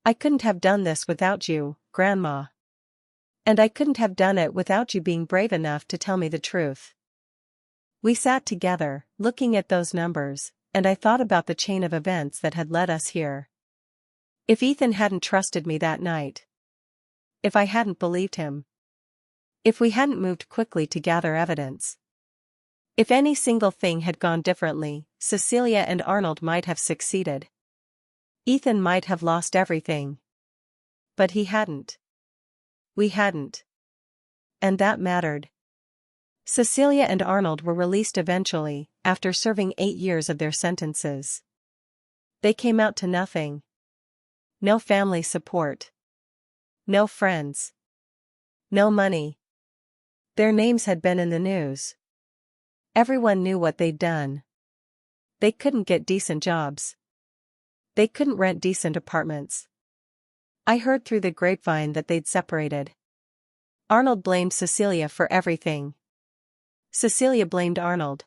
I couldn't have done this without you, Grandma. And I couldn't have done it without you being brave enough to tell me the truth. We sat together, looking at those numbers, and I thought about the chain of events that had led us here. If Ethan hadn't trusted me that night. If I hadn't believed him. If we hadn't moved quickly to gather evidence. If any single thing had gone differently, Cecilia and Arnold might have succeeded. Ethan might have lost everything. But he hadn't. We hadn't. And that mattered. Cecilia and Arnold were released eventually, after serving 8 years of their sentences. They came out to nothing. No family support. No friends. No money. Their names had been in the news. Everyone knew what they'd done. They couldn't get decent jobs. They couldn't rent decent apartments. I heard through the grapevine that they'd separated. Arnold blamed Cecilia for everything. Cecilia blamed Arnold.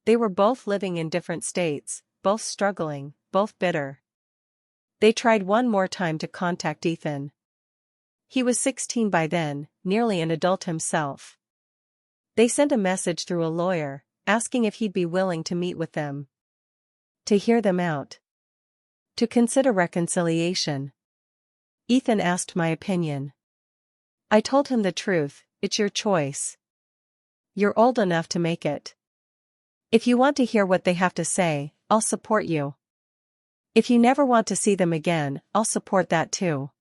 They were both living in different states, both struggling, both bitter. They tried one more time to contact Ethan. He was 16 by then, nearly an adult himself. They sent a message through a lawyer, asking if he'd be willing to meet with them. To hear them out. To consider reconciliation. Ethan asked my opinion. I told him the truth, it's your choice. You're old enough to make it. If you want to hear what they have to say, I'll support you. If you never want to see them again, I'll support that too.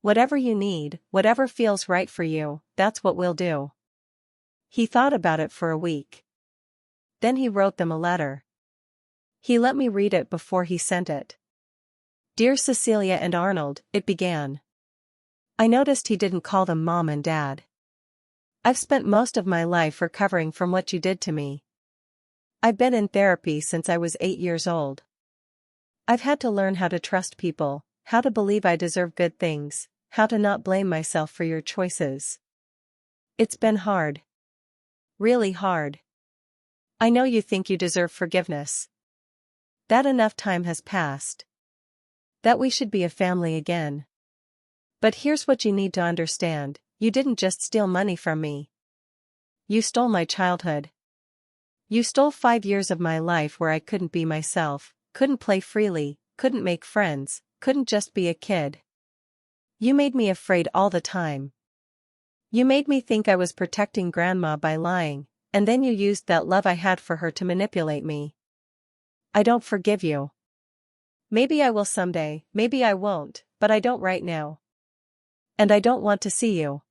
Whatever you need, whatever feels right for you, that's what we'll do. He thought about it for a week. Then he wrote them a letter. He let me read it before he sent it. Dear Cecilia and Arnold, it began. I noticed he didn't call them Mom and Dad. I've spent most of my life recovering from what you did to me. I've been in therapy since I was 8 years old. I've had to learn how to trust people, how to believe I deserve good things, how to not blame myself for your choices. It's been hard. Really hard. I know you think you deserve forgiveness. That enough time has passed. That we should be a family again. But here's what you need to understand, you didn't just steal money from me. You stole my childhood. You stole 5 years of my life where I couldn't be myself, couldn't play freely, couldn't make friends, couldn't just be a kid. You made me afraid all the time. You made me think I was protecting Grandma by lying, and then you used that love I had for her to manipulate me. I don't forgive you. Maybe I will someday, maybe I won't, but I don't right now. And I don't want to see you.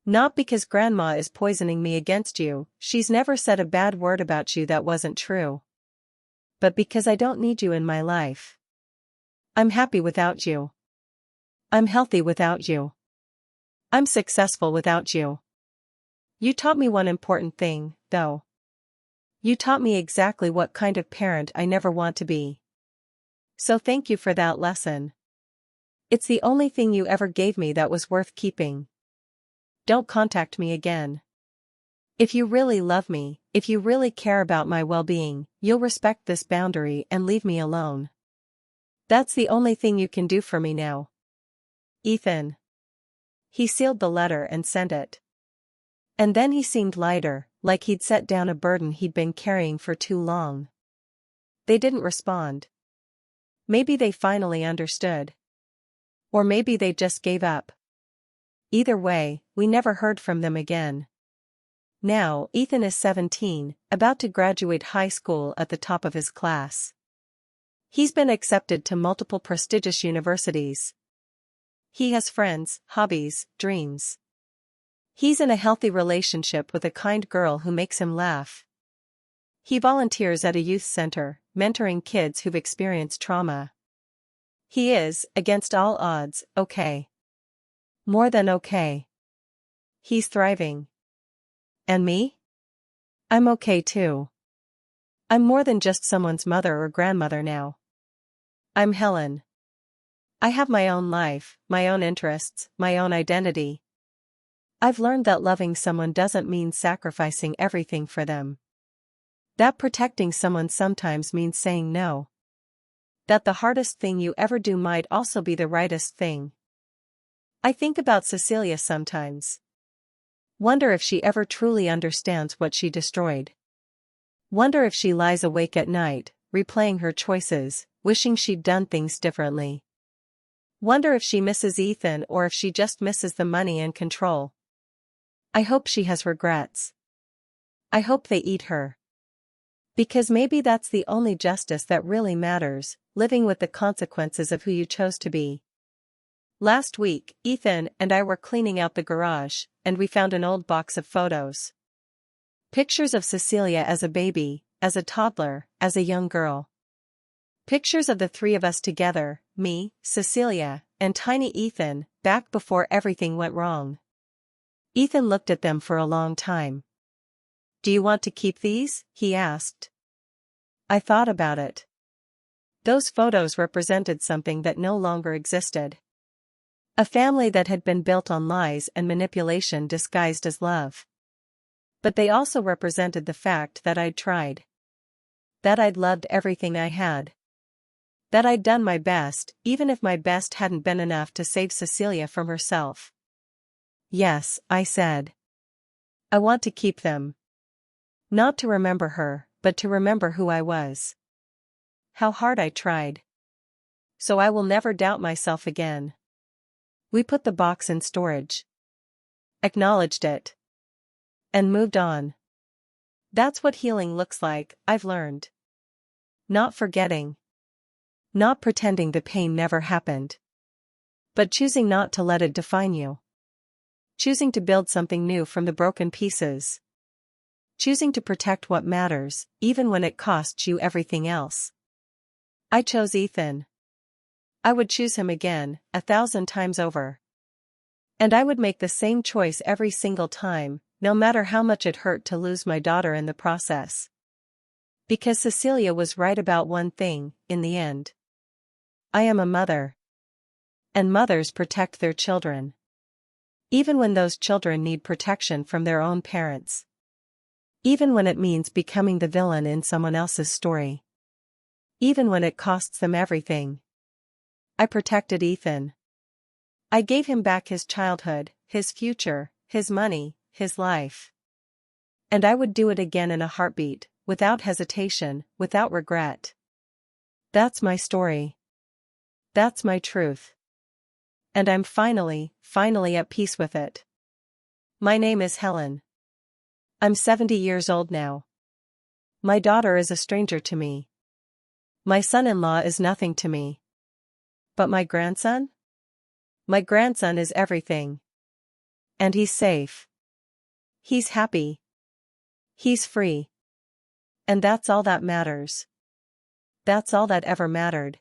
Not because Grandma is poisoning me against you, she's never said a bad word about you that wasn't true. But because I don't need you in my life. I'm happy without you. I'm healthy without you. I'm successful without you. You taught me one important thing, though. You taught me exactly what kind of parent I never want to be. So thank you for that lesson. It's the only thing you ever gave me that was worth keeping. Don't contact me again. If you really love me, if you really care about my well-being, you'll respect this boundary and leave me alone. That's the only thing you can do for me now. Ethan. He sealed the letter and sent it. And then he seemed lighter, like he'd set down a burden he'd been carrying for too long. They didn't respond. Maybe they finally understood. Or maybe they just gave up. Either way, we never heard from them again. Now, Ethan is 17, about to graduate high school at the top of his class. He's been accepted to multiple prestigious universities. He has friends, hobbies, dreams. He's in a healthy relationship with a kind girl who makes him laugh. He volunteers at a youth center, mentoring kids who've experienced trauma. He is, against all odds, okay. More than okay. He's thriving. And me? I'm okay too. I'm more than just someone's mother or grandmother now. I'm Helen. I have my own life, my own interests, my own identity. I've learned that loving someone doesn't mean sacrificing everything for them. That protecting someone sometimes means saying no. That the hardest thing you ever do might also be the rightest thing. I think about Cecilia sometimes. Wonder if she ever truly understands what she destroyed. Wonder if she lies awake at night, replaying her choices, wishing she'd done things differently. Wonder if she misses Ethan or if she just misses the money and control. I hope she has regrets. I hope they eat her. Because maybe that's the only justice that really matters, living with the consequences of who you chose to be. Last week, Ethan and I were cleaning out the garage, and we found an old box of photos. Pictures of Cecilia as a baby, as a toddler, as a young girl. Pictures of the three of us together, me, Cecilia, and tiny Ethan, back before everything went wrong. Ethan looked at them for a long time. "Do you want to keep these?" he asked. I thought about it. Those photos represented something that no longer existed. A family that had been built on lies and manipulation disguised as love. But they also represented the fact that I'd tried. That I'd loved everything I had. That I'd done my best, even if my best hadn't been enough to save Cecilia from herself. Yes, I said. I want to keep them. Not to remember her, but to remember who I was. How hard I tried. So I will never doubt myself again. We put the box in storage. Acknowledged it. And moved on. That's what healing looks like, I've learned. Not forgetting. Not pretending the pain never happened. But choosing not to let it define you. Choosing to build something new from the broken pieces. Choosing to protect what matters, even when it costs you everything else. I chose Ethan. I would choose him again, 1,000 times over. And I would make the same choice every single time, no matter how much it hurt to lose my daughter in the process. Because Cecilia was right about one thing, in the end. I am a mother. And mothers protect their children. Even when those children need protection from their own parents. Even when it means becoming the villain in someone else's story. Even when it costs them everything. I protected Ethan. I gave him back his childhood, his future, his money, his life. And I would do it again in a heartbeat, without hesitation, without regret. That's my story. That's my truth. And I'm finally at peace with it. My name is Helen. I'm 70 years old now. My daughter is a stranger to me. My son-in-law is nothing to me. But my grandson? My grandson is everything. And he's safe. He's happy. He's free. And that's all that matters. That's all that ever mattered.